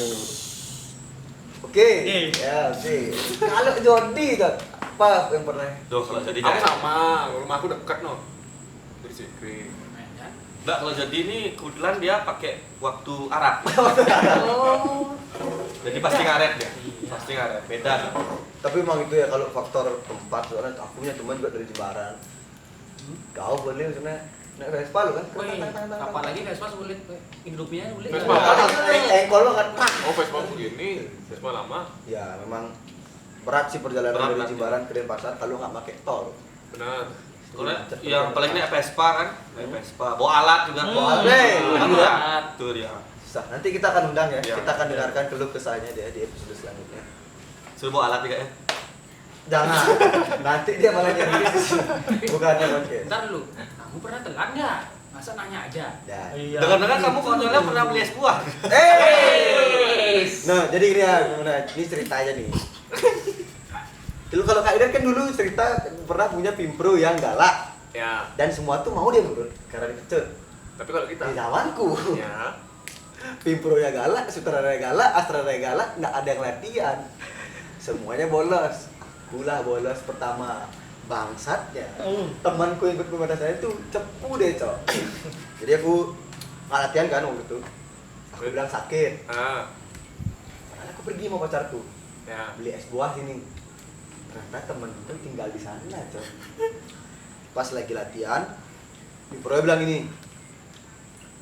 Oke. Nih. Ya, oke. Kalau Jody tuh apa yang pernah? Tuh kalau jadi Aku sama, rumahku dekat no. Dari Sikri. Ya. Enggak, kalau jadi ini kebetulan dia pakai waktu Arab. Oh. Jadi pasti ngaret dia. Pasti ngaret. Beda. Tapi memang itu ya kalau faktor tempat soalnya aku punya teman juga dari Jembaran. Kau boleh sebenarnya naik Vespa lu kan? Woi, apalagi Vespa sulit hidupnya sulit. Vespa. Engkol banget. Oh, Vespa begini, Vespa lama. Ya memang berat sih perjalanan Berat, dari berat. Jimbaran ke Denpasar kalau nggak pakai tol. Benar. Kalau yang paling ini Vespa kan, Vespa, bawa alat juga. Bawa alat, alat, tuh dia. Susah. Nanti kita akan undang ya. Iya. Kita akan dengarkan keluh kesahnya dia di episode selanjutnya. Suruh bawa alat juga ya. Jangan. Nanti dia malah nyari bukannya podcast. Ntar dulu, kamu pernah telat nggak? Masa nanya aja? Ya. Iya. Dengar-dengar kamu konyolnya pernah beli es buah. Nah, jadi gini ya, gimana? Ini cerita aja nih. Dulu kalau Kak Idan kan dulu cerita pernah punya pimpro yang galak Ya, dan semua tuh mau dia nurut karena dipecut. tapi kalau kita Di zamanku, ya pimpro ya galak, sutradara galak, astradara galak, nggak ada yang latihan. Semuanya bolos. Akulah bolos pertama. Bangsatnya. Temanku yang ikut pemerintah saya itu cepu deh, Cok. Jadi aku nggak latihan kan waktu itu. Aku bilang sakit. Padahal aku pergi sama pacarku. ya Beli es buah sini. Ternyata temen itu tinggal di sana, Cok. Pas lagi latihan, Pro bilang ini,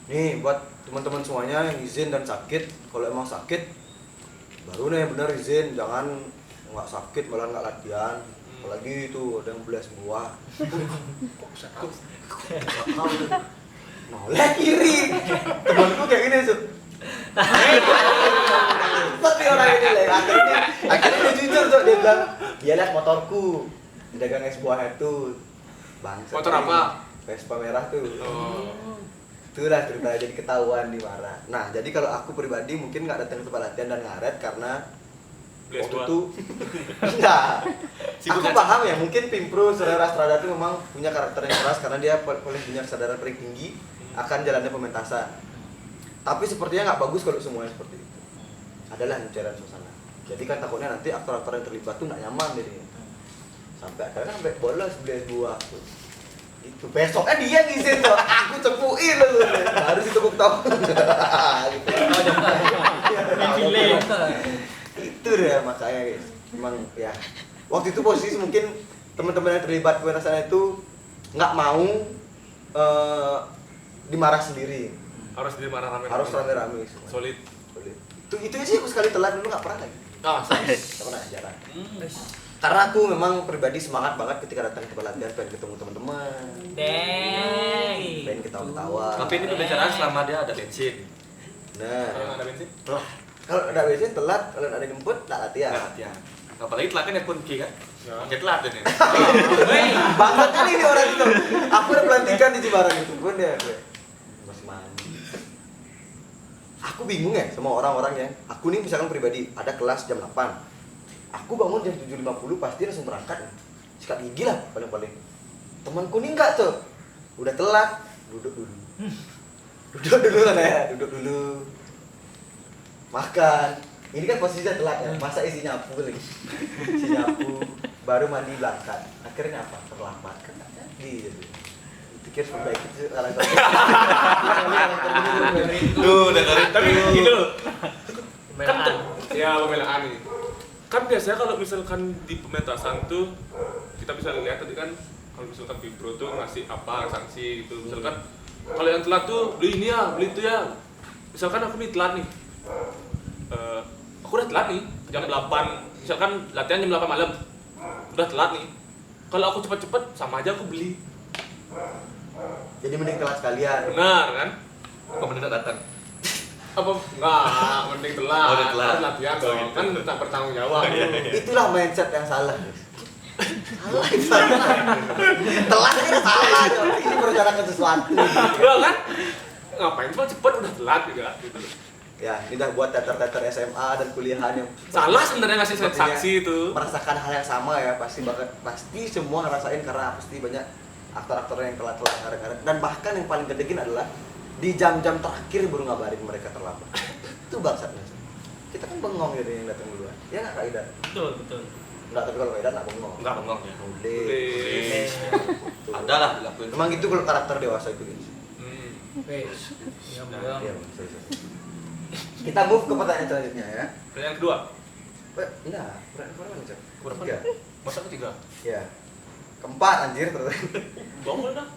nih buat teman-teman semuanya yang izin dan sakit, kalau emang sakit baru nih bener izin, jangan nggak sakit malah nggak latihan. Apalagi itu ada yang beli es buah. Noleh kiri, temanku kayak gini tuh. Tapi orang ini lah, akhirnya dia jujur tuh, dia bilang, dia lihat motorku, di dagang es buah itu. Bangsa. Motor apa? Vespa merah tuh. oh. Itulah cerita jadi ketahuan di marah. Nah, jadi kalau aku pribadi mungkin nggak datang ke tempat latihan dan ngaret karena Beli es waktu buah. itu enggak. Sibuk Aku kan? paham ya, mungkin Pimpro Saudara Strada itu memang punya karakter yang keras karena dia paling punya kesadaran paling tinggi akan jalannya pementasan. Tapi sepertinya nggak bagus kalau semuanya seperti itu. Adalah pencairan suasana. Jadi kan takutnya nanti aktor-aktor yang terlibat tuh nggak nyaman jadinya. Sampai akhirnya sampai bolos beli es buah tuh. Itu besoknya dia ngizin tuh, aku cepuin loh. Harus ditepuk tangan. Gitu. Itu deh makanya guys. Memang ya. Waktu itu posisi mungkin teman-teman yang terlibat pementasan itu nggak mau dimarah sendiri. Harus dimarah-rame. Harus rame-rame semua. Solid. Itu sih aku sekali telat dulu nggak pernah lagi. Nggak pernah jarang. Karena aku memang pribadi semangat banget ketika datang ke latihan, pengen ketemu teman-teman, pengen ketawa-ketawa. Tapi ini pembicaraan selama dia ada bensin. Nah, Kalau nggak ada bensin? kalau ada bensin telat, kalau ada jemput nggak latihan. Nggak latihan. Apalagi telat kan pun Ki kan. Ya. Oke telat ini. Banget kali ini orang itu. Aku udah pelantikan di Cibarang itu, gue deh. Masih mandi. Aku bingung ya sama orang-orang yang, aku nih misalkan pribadi, ada kelas jam 8. Aku bangun jam 7.50 pasti langsung berangkat. Sikat gigi lah paling-paling. Temanku nih enggak tuh. Udah telat, duduk dulu. Duduk dulu kan ya, duduk dulu. Makan. Ini kan posisinya telat ya, masa isi nyapu lagi. Isi nyapu, baru mandi berangkat. Akhirnya apa? Terlambat kan nggak jadi. Pikir perbaiki itu salah satu. Tuh dengerin. Tapi gitu loh. Kan Pembelaan. ya pembelaan nih. Kan biasanya kalau misalkan di pementasan tuh kita bisa lihat tadi kan kalau misalkan Bibro tuh ngasih apa sanksi gitu. Misalkan kalau yang telat tuh beli ini ya, beli itu ya. Misalkan aku nih telat nih. Aku udah telat nih jam 8. Misalkan latihan jam 8 malam. Udah telat nih. Kalau aku cepet-cepet sama aja aku beli. Jadi mending telat sekalian. Benar kan? Kok bener datang? Apa enggak mending telat. Oh, udah telat. Kan latihan Oh, dong. gitu. Kan tak bertanggung jawab. Itulah mindset yang salah. Salah itu salah. Telat itu salah. Ini merencanakan sesuatu. Enggak kan? Ngapain cuma cepet udah telat juga gitu. Ya, ini udah buat teater-teater SMA dan kuliahan yang Salah sebenarnya ngasih sepertinya saksi itu. merasakan hal yang sama ya, pasti semua ngerasain karena pasti banyak aktor-aktor yang telat-telat kadang-kadang. Dan bahkan yang paling gedegin adalah di jam-jam terakhir baru ngabarin mereka terlambat. Itu bangsatnya. Kita kan bengong jadi yang datang duluan. Ya nggak Kak Idan? Betul, betul. Enggak, tapi kalau Kak Idan nggak bengong. Enggak bengong ya. Boleh. Ada lah dilakuin. Memang itu kalau karakter dewasa itu guys. Diam, Iya, diam. sorry. Kita move ke pertanyaan selanjutnya ya. Pertanyaan kedua. Enggak, pertanyaan berapa nih, Cok? Berapa? Tiga. Masa ketiga? Ya. Keempat anjir terus. Bangun dah.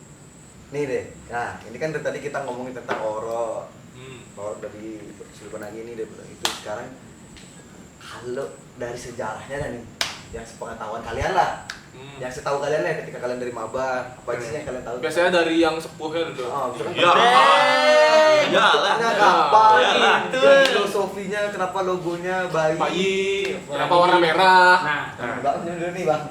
Nih deh. Nah, ini kan dari tadi kita ngomongin tentang horor. Hmm. Horor dari Siluman Angin ini dia bilang itu sekarang kalau dari sejarahnya dan nih yang sepengetahuan kalian lah. Yang setahu kalian ya ketika kalian dari maba, apa aja sih yang kalian tahu? Biasanya dari yang sepuhnya dulu. Oh, misalkan Ya. Iyalah. bentuknya apa Iyalah. gitu. Filosofinya kenapa logonya bayi? Bayi, kenapa warna merah? Nah, Bang, dulu nih, Bang.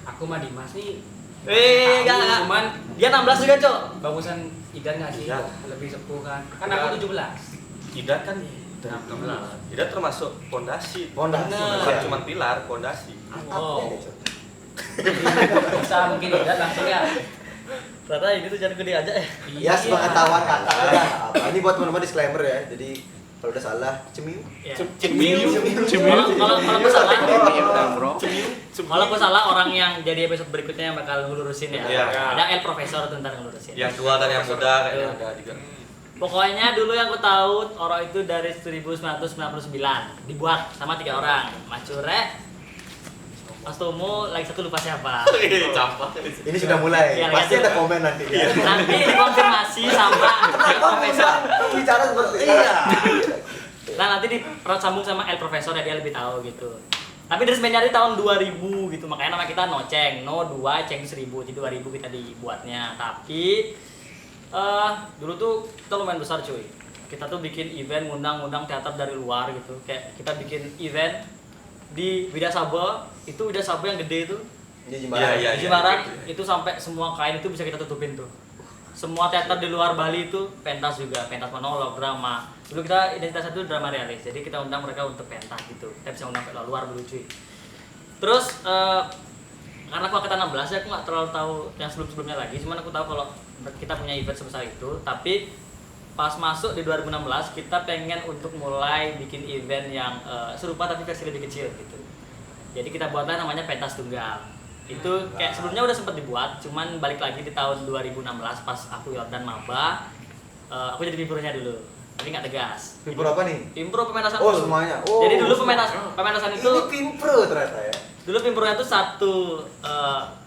aku mah Dimas nih. Enggak. Cuman Dia 16 juga, Cok. bagusan Idan nggak sih? Iya. Lebih sepuh kan? Kan aku 17. Idat kan dari 16. Idat termasuk pondasi. Pondasi. Bukan Iya. cuma pilar, pondasi. Oh. Bisa mungkin Idan langsung ya. Ternyata ini tuh jangan gede aja ya. Ya, sepengetahuan kakak aja. Ini buat teman-teman disclaimer ya. Jadi kalau udah salah, cemiu. Iya. Kalau aku salah, kalau aku salah orang yang jadi episode berikutnya yang bakal ngelurusin ya. Iya. Ada El Profesor tuh ntar ngelurusin. Yang tua dan yang muda kayaknya ada juga. Pokoknya dulu yang aku tahu Oro itu dari 1999 dibuat sama 3 orang. Mas Cure, Mas Tomo, lagi satu lupa siapa. Campak. Ini sudah mulai. Iya, Pasti iya. ada komen nanti. Ya. Nanti dikonfirmasi sama El Profesor. Bicara seperti Iya. Nah nanti sambung sama El Profesor ya, dia lebih tahu gitu. Tapi dari sebenarnya di tahun 2000 gitu, makanya nama kita Noceng, No 2 Ceng 1000, di 2000 kita dibuatnya. Tapi dulu tuh kita lumayan besar cuy. Kita tuh bikin event, ngundang teater dari luar gitu. Kayak kita bikin event di Widya Saba, itu Widya Saba yang gede itu. Ini Iya, Di Jimbaran itu sampai semua kain itu bisa kita tutupin tuh. Semua teater di luar Bali itu pentas juga, pentas monolog, drama. Dulu kita identitas itu drama realis, jadi kita undang mereka untuk pentas gitu. Kita bisa undang dari luar dulu cuy. Terus karena aku angkatan 16 ya, aku nggak terlalu tahu yang sebelum-sebelumnya lagi. Cuman aku tahu kalau kita punya event sebesar itu. Tapi pas masuk di 2016 kita pengen untuk mulai bikin event yang serupa tapi versi lebih kecil gitu. Jadi kita buatlah namanya pentas tunggal. Itu kayak sebelumnya udah sempat dibuat, cuman balik lagi di tahun 2016 pas aku Yordan maba, aku jadi pimpunya dulu, tapi nggak tegas. Pimpro apa nih? Pimpro pementasan Oh, dulu. semuanya. Oh, Jadi dulu semuanya. pementasan itu, Ini pimpro ternyata ya. dulu pimpronya itu satu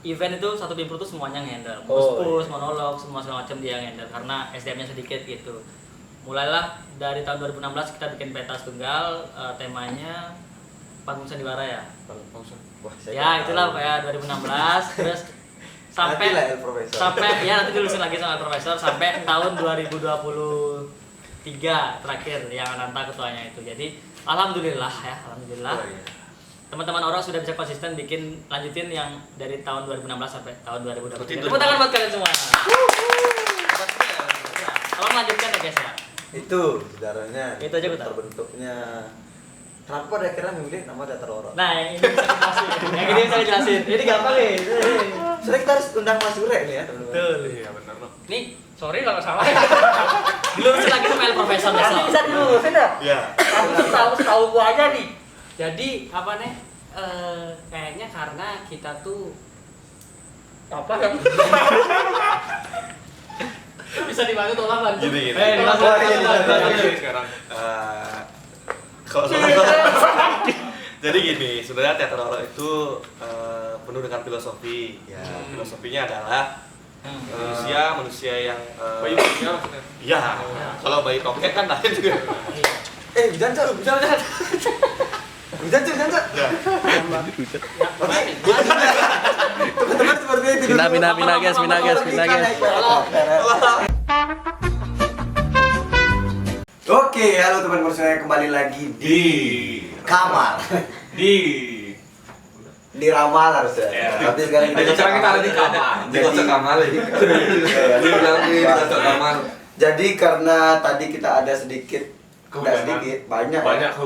event itu satu pimpro itu semuanya nge-handle, Oh, pus, monolog, semua segala macam dia nge-handle karena SDM-nya sedikit gitu. Mulailah dari tahun 2016 kita bikin pentas tunggal, temanya Panggung Sandiwara ya. Wah, saya Ya nggak itulah tahu. kayak 2016 terus sampai Nantilah El Profesor. sampai ya nanti dilurusin lagi sama El Profesor sampai tahun 2023 terakhir yang Ananta ketuanya itu. Jadi alhamdulillah ya, alhamdulillah. Oh, iya. Teman-teman orang sudah bisa konsisten lanjutin yang dari tahun 2016 sampai tahun 2023. Betul. Tepuk tangan buat kalian semua. Ya, tolong lanjutkan ya guys ya. Itu sejarahnya. Itu aja gue tahu. Terbentuknya. Kenapa ada akhirnya memilih nama teater orang? Nah, yang ini bisa dijelasin. Yang ini bisa dijelasin. Ini gampang nih. Sebenarnya kita harus undang Mas Ure nih ya, teman-teman. Betul. Iya benar loh. Nih, sorry kalau salah. Dilurusin lagi sama El Profesor besok. Bisa dilurusin ya? Iya. Kamu tahu gua aja nih. Jadi apa nih? Kayaknya karena kita tuh apa ya? Bisa dibantu tolong lanjut. Gini. Dimas, Oh, iya, Jadi sekarang. Kalau jadi gini, sebenarnya teater horor itu penuh dengan filosofi. Ya, filosofinya adalah manusia yang Bayi bayinya maksudnya. ya. Kalau bayi tokek kan lain juga. Hujan, Cok. Hujan, Cok. Hujan, Cok. Ya. Oke. Teman-teman seperti itu. Mina guys. Oke, halo teman-teman saya, kembali lagi di kamar. Di Ramal harusnya. Ya. Tapi sekarang sekarang kita ada di kamar. Di kocok kamar. Ini bilang di kocok kamar. Jadi karena tadi kita ada sedikit Kehujanan. banyak Banyak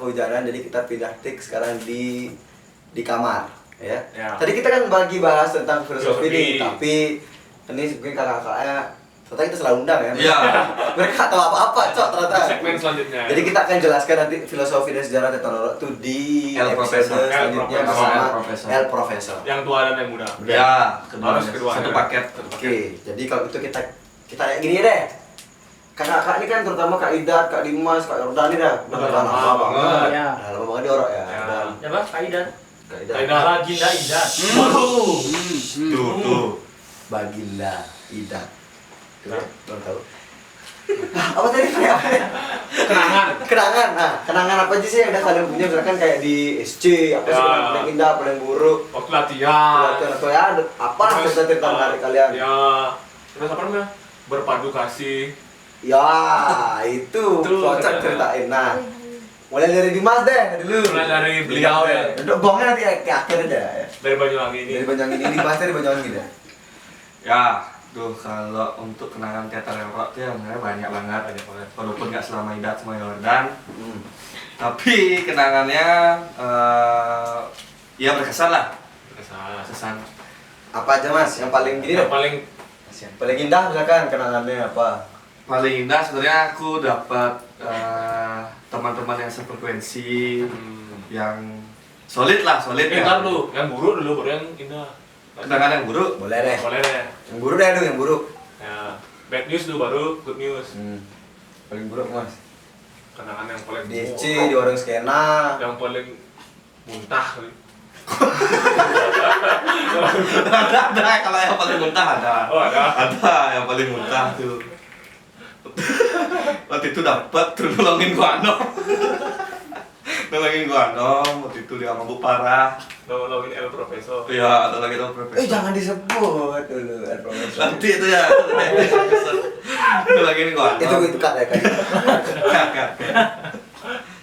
kehujanan. jadi kita pindah tik sekarang di kamar ya. Ya. Tadi kita kan bahas tentang filosofi Filosofi. nih, tapi ini mungkin kakak-kakaknya ternyata kita salah undang ya. Iya. Mereka tahu apa-apa, Cok, ternyata. Segmen selanjutnya. Jadi kita akan jelaskan nanti filosofi dan sejarah teater horor itu di El episode Profesor. selanjutnya El bersama Profesor. El Profesor. Yang tua dan yang muda. Ya, Harus keduanya. satu paket. Oke, jadi kalau itu kita kayak gini deh. Kakak ini kan terutama Kak Idat, Kak Dimas, Kak Yordan ini dah. Udah Udah lama lama banget. banget. Ya. Udah lama banget di Orok ya. Ya. Dan Siapa? Kaidan. Kak Idat. Kak Idat. Baginda Idan. Tuh. Baginda Idat. Tuh, belum tahu. Apa tadi kayak apa ya? Kenangan. Nah, kenangan apa aja sih yang udah kalian punya misalkan kayak di SC, apa sih Ya. kenangan paling indah, paling buruk? Waktu latihan. Latihan atau ya apa Terus, cerita dari kalian? Ya, terus apa namanya? Berpadu kasih. Ya, itu cocok ceritain. Nah, mulai dari Dimas deh dulu. Mulai dari beliau Dimas ya. deh. Udah bohongnya nanti ke akhir aja ya. Dari Banyuwangi ini. Dari Banyuwangi ini Dimas dari Banyuwangi deh. Ya, tuh kalau untuk kenangan teater Roro tuh yang sebenarnya banyak banget. Walaupun nggak selama Indah semua Yordan, tapi kenangannya ya berkesan lah. Berkesan. Apa aja Mas yang paling gini Yang deh? Paling indah misalkan kenangannya apa? Paling indah sebenarnya aku dapat teman-teman yang sefrekuensi, yang solid lah, solid ya. Ntar dulu, yang buruk dulu baru yang indah. Kenangan yang buruk, Boleh deh. Boleh deh. Yang buruk deh dulu, yang buruk. Ya, bad news dulu baru good news. Paling buruk Mas. Kenangan yang paling Di SC, di warung skena. yang paling muntah. ada kalau yang paling muntah ada. Oh, ada. Ada yang paling muntah tuh. Waktu itu dapat terus nolongin gua Anom. Nolongin gua Anom, waktu itu dia mabuk parah. Nolongin El Profesor. Iya, ada lagi dong profesor. Jangan disebut dulu, Profesor. Nanti itu ya. Nolongin gua Anom. Itu kak ya kan. Kakak.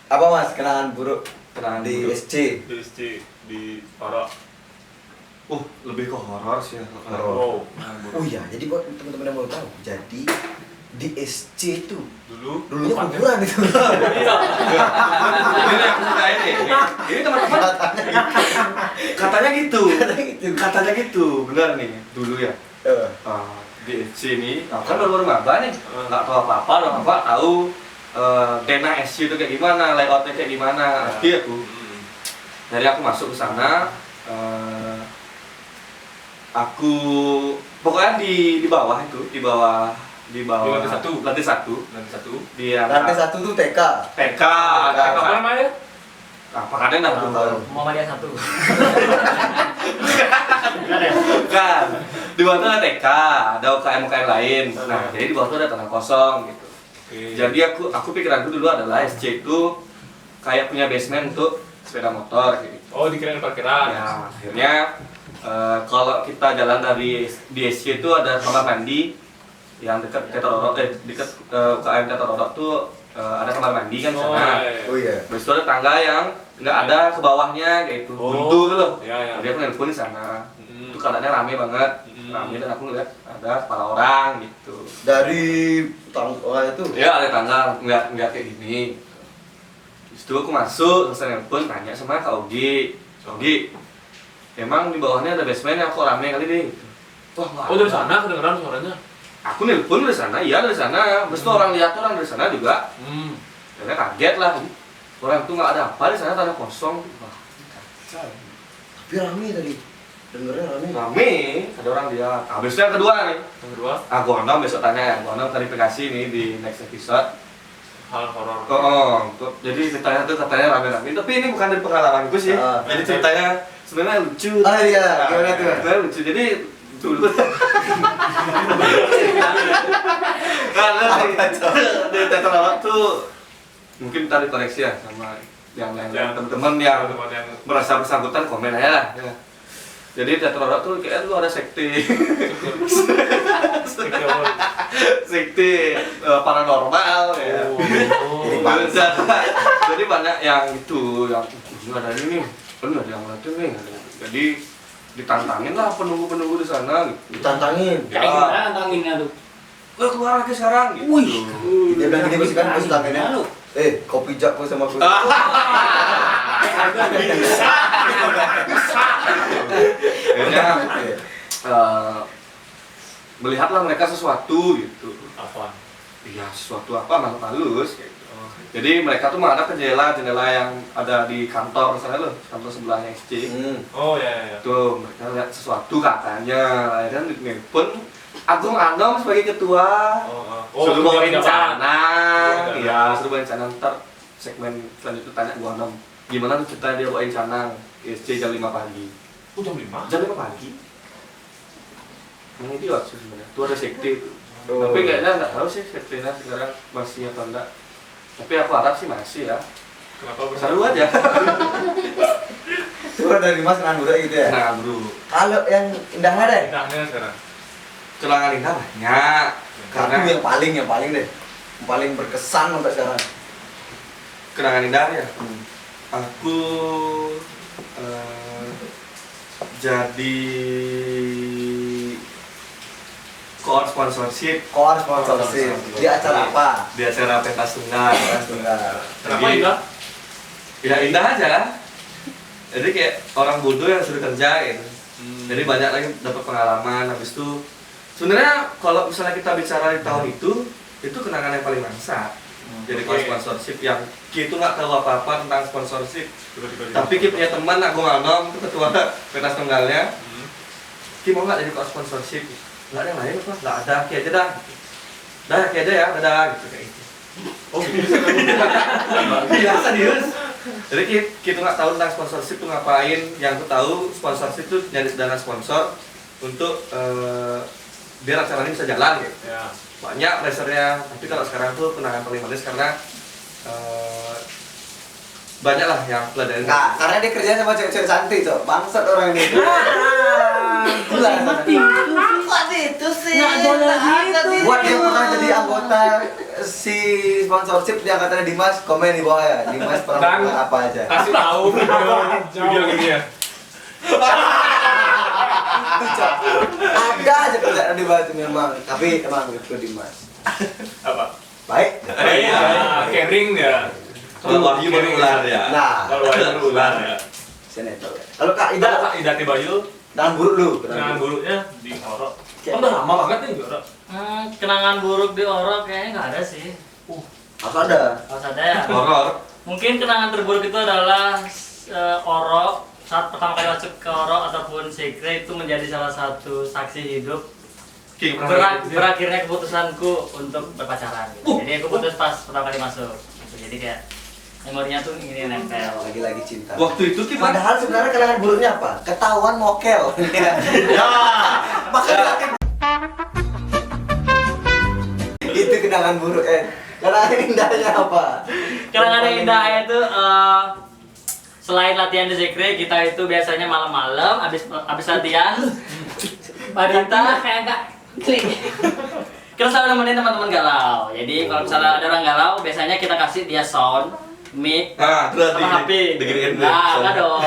Apa Mas kenangan buruk Kenangan di buruk. SC? Di SC, di Orok. Lebih ke horor sih. Horor. Wow. Oh iya, jadi buat teman-teman yang mau tahu, jadi di SC itu Dulunya dulunya kuburan itu. Ini yang aku suka ini. Ini teman-teman katanya gitu. Katanya gitu. Benar nih. Dulu ya. Di sini kan baru maba nih. Enggak tahu apa-apa, enggak tahu Dena SC itu kayak gimana, layoutnya kayak gimana. Akhirnya aku. Dari aku masuk ke sana aku pokoknya di bawah itu, di bawah Di lantai satu. lantai satu di Lantai satu tuh TK. TK TK. Apa namanya? apa kadang dah belum tahu Muhammadiyah 1. kan di bawah itu ada TK ada UKM lain nah jadi di bawah itu ada tanah kosong gitu jadi aku pikiranku dulu adalah SC itu kayak punya basement untuk sepeda motor gitu. Oh, dikirain parkiran. Ya, akhirnya kalau kita jalan dari di SC itu ada kamar mandi yang dekat Teater Roro, dekat UKM Teater Roro tuh ada kamar mandi kan di sana. Oh iya. Habis itu ada tangga yang nggak ada ke bawahnya kayak itu, buntu gitu loh. Iya. Jadi aku nelpon di sana. Itu keadaannya rame banget. Rame dan aku ngeliat ada kepala orang gitu. Dari tangga itu. Ya ada tangga, nggak kayak gini. Habis itu aku masuk, selesai nelpon tanya sama Kak Ogi. Ogi, emang di bawahnya ada basement yang kok rame kali deh. Wah, nggak Oh, dari ada. sana kedengeran suaranya. Aku nelpon dari sana, iya dari sana. Terus tuh orang lihat tuh orang dari sana juga. Karena kaget lah. Orang tuh nggak ada apa di sana, tanah kosong. Wah, kacau. Tapi rame tadi. Dengernya rame. Rame, ada orang lihat. Habis itu yang kedua nih. Yang kedua, Aku Anom besok tanya ya, aku Anom klarifikasi nih di next episode. hal horor. Jadi ceritanya tuh katanya rame-rame. Tapi ini bukan dari pengalamanku sih. Jadi ceritanya sebenarnya lucu. Oh iya, gimana tuh? Sebenarnya lucu. Jadi dulu karena di teater awak tuh mungkin tadi koreksi ya sama yang teman-teman yang Teman yang merasa bersangkutan komen aja lah. Ya. Jadi teater awak tuh kayak lu ada sekte sekte paranormal ya. Jadi banyak yang itu yang ada ini nih, ada yang ngeliatin nih. Jadi ditantangin lah penunggu-penunggu di sana gitu. Ditantangin. Kayak gimana tantanginnya tuh? Keluar lagi sekarang gitu. Wih. Dia bilang gini kan pas tangannya. Lu. Kau pijak gua sama gua. Akhirnya melihatlah mereka sesuatu gitu. apa? Iya, sesuatu apa makhluk halus gitu. Jadi mereka tuh menghadap ke jendela yang ada di kantor sana loh, kantor sebelahnya SC. Oh ya. Tuh mereka lihat sesuatu katanya. Akhirnya nelpon Agung Anom sebagai ketua. Suruh bawa rencana. Iya, suruh bawa rencana. Ntar segmen selanjutnya tanya gua Anom, gimana tuh cerita dia bawa rencana SC jam 5 pagi. Jam 5? Jam 5 pagi. Yang idiot sih sebenarnya. Tuh ada sekte itu. Tapi kayaknya nggak tahu sih Katrina sekarang masih atau enggak. Tapi aku harap sih masih ya. Kenapa Seru aja. Coba dari Mas kenangan buruk gitu ya. Nah, bro. Kalau yang indah deh. Indahnya sekarang? Kenangan indah banyak. Karena yang paling deh. Yang paling berkesan sampai sekarang. Kenangan indah ya. Aku jadi koor sponsorship Di acara apa? di acara pentas tunggal. Kenapa Jadi, indah? Ya indah aja. Jadi kayak orang bodoh yang sudah kerjain. Jadi banyak lagi dapat pengalaman. Habis itu sebenarnya kalau misalnya kita bicara di tahun itu kenangan yang paling mangsa. Jadi kalau sponsorship yang kita nggak tahu apa-apa tentang sponsorship. Tapi kita punya teman aku nganom itu ketua pentas tunggalnya. Kita mau nggak jadi kalau sponsorship? Nggak ada yang lain apa? Nggak ada, kayak aja dah. Dah kayak aja ya, dadah gitu kayak gitu. Oh gitu sih. Iya serius. Jadi kita nggak tahu tentang sponsorship tuh ngapain. Yang aku tahu sponsorship tuh nyari dana sponsor untuk biar acara ini bisa jalan gitu. Ya. Banyak pressure-nya. Tapi kalau sekarang tuh kenangan paling manis karena banyak lah yang pelajarin. Nah, karena dia kerja sama cewek-cewek cantik, Cok. Bangsat orang ini. Gila. Kok itu sih? Buat yang pernah jadi anggota si sponsorship di angkatannya Dimas, komen di bawah ya. Dimas pernah Dan melakukan apa aja. Kasih tahu video gini ya. Itu, Cok. Ada aja kerjaan di batu memang. Tapi emang itu Dimas. Apa? Baik. Iya, caring ya. Kalau Wahyu baru ular ya. Nah, Kalau Wahyu ular ya. sini Cok. Kalau Kak Ida, Ida, Kak Ida Tibayu, dan buruk lu. kenangan buruknya di Orok. Oh, udah lama banget nih di Orok. Kenangan buruk di Orok kayaknya nggak ada sih. Harus ada. Harus ada ya. Horor. Mungkin kenangan terburuk itu adalah Orok saat pertama kali masuk ke Orok ataupun Sekre itu menjadi salah satu saksi hidup berakhirnya keputusanku untuk berpacaran. Gitu. Jadi aku putus pas pertama kali masuk. Gitu. Jadi kayak memorinya tuh ini nempel. Lagi-lagi cinta. Waktu itu kita Padahal sebenarnya kenangan buruknya apa? Ketahuan mokel. ya. Makanya itu kenangan buruk kenangan indahnya apa? Kenangan indahnya itu selain latihan di Sekre, kita itu biasanya malam-malam abis latihan Barita kayak enggak klik. Kita selalu nemenin teman-teman galau. Jadi kalau misalnya ada orang galau, biasanya kita kasih dia sound, mic, Nah, terus sama HP. diginiin Nah, enggak dong.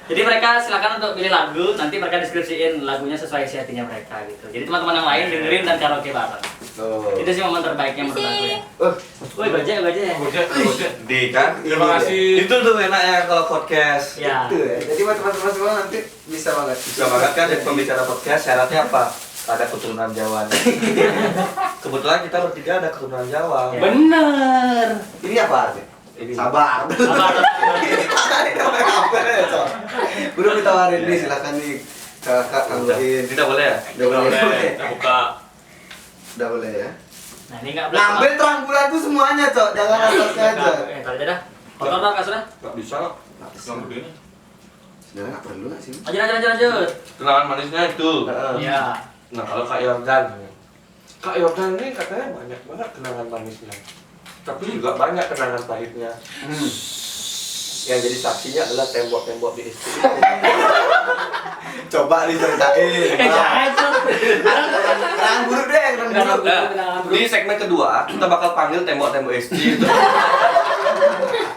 Jadi mereka silakan untuk pilih lagu, nanti mereka deskripsiin lagunya sesuai isi hatinya mereka gitu. Jadi teman-teman yang lain dengerin dan karaoke bareng. Oh. Itu sih momen terbaiknya menurut aku ya. Woi, gojek. Gojek. Di kan. Terima kasih. Itu tuh enaknya kalau podcast. Ya. Itu ya. Jadi buat teman-teman semua nanti bisa banget. Bisa banget kan jadi pembicara podcast syaratnya apa? Ada keturunan Jawa. Kebetulan kita bertiga ada keturunan Jawa. Ya. Bener. Ini apa artinya? Ini Sabar. Ini namanya apa ya, Cok? Belum ditawarin nih, silakan nih. Kakak ngambilin. Tidak boleh ya? Udah boleh. Kita buka. Udah boleh ya. Nah, ini enggak boleh. Ngambil terang bulan tuh semuanya, Cok. Jangan atasnya aja. Entar aja dah. Kotor dah kasurnya. Nggak bisa. Yang gede. Sebenarnya nggak perlu nggak sih? Lanjut. Kenangan manisnya itu. Iya. Nah kalau Kak Yordan ini katanya banyak banget kenangan manisnya. Tapi juga banyak kenangan pahitnya. Yang jadi saksinya adalah tembok-tembok di istri. Coba diceritain. Kenangan buruk deh, kenangan buruk. Nah, di segmen kedua kita bakal panggil tembok-tembok istri itu.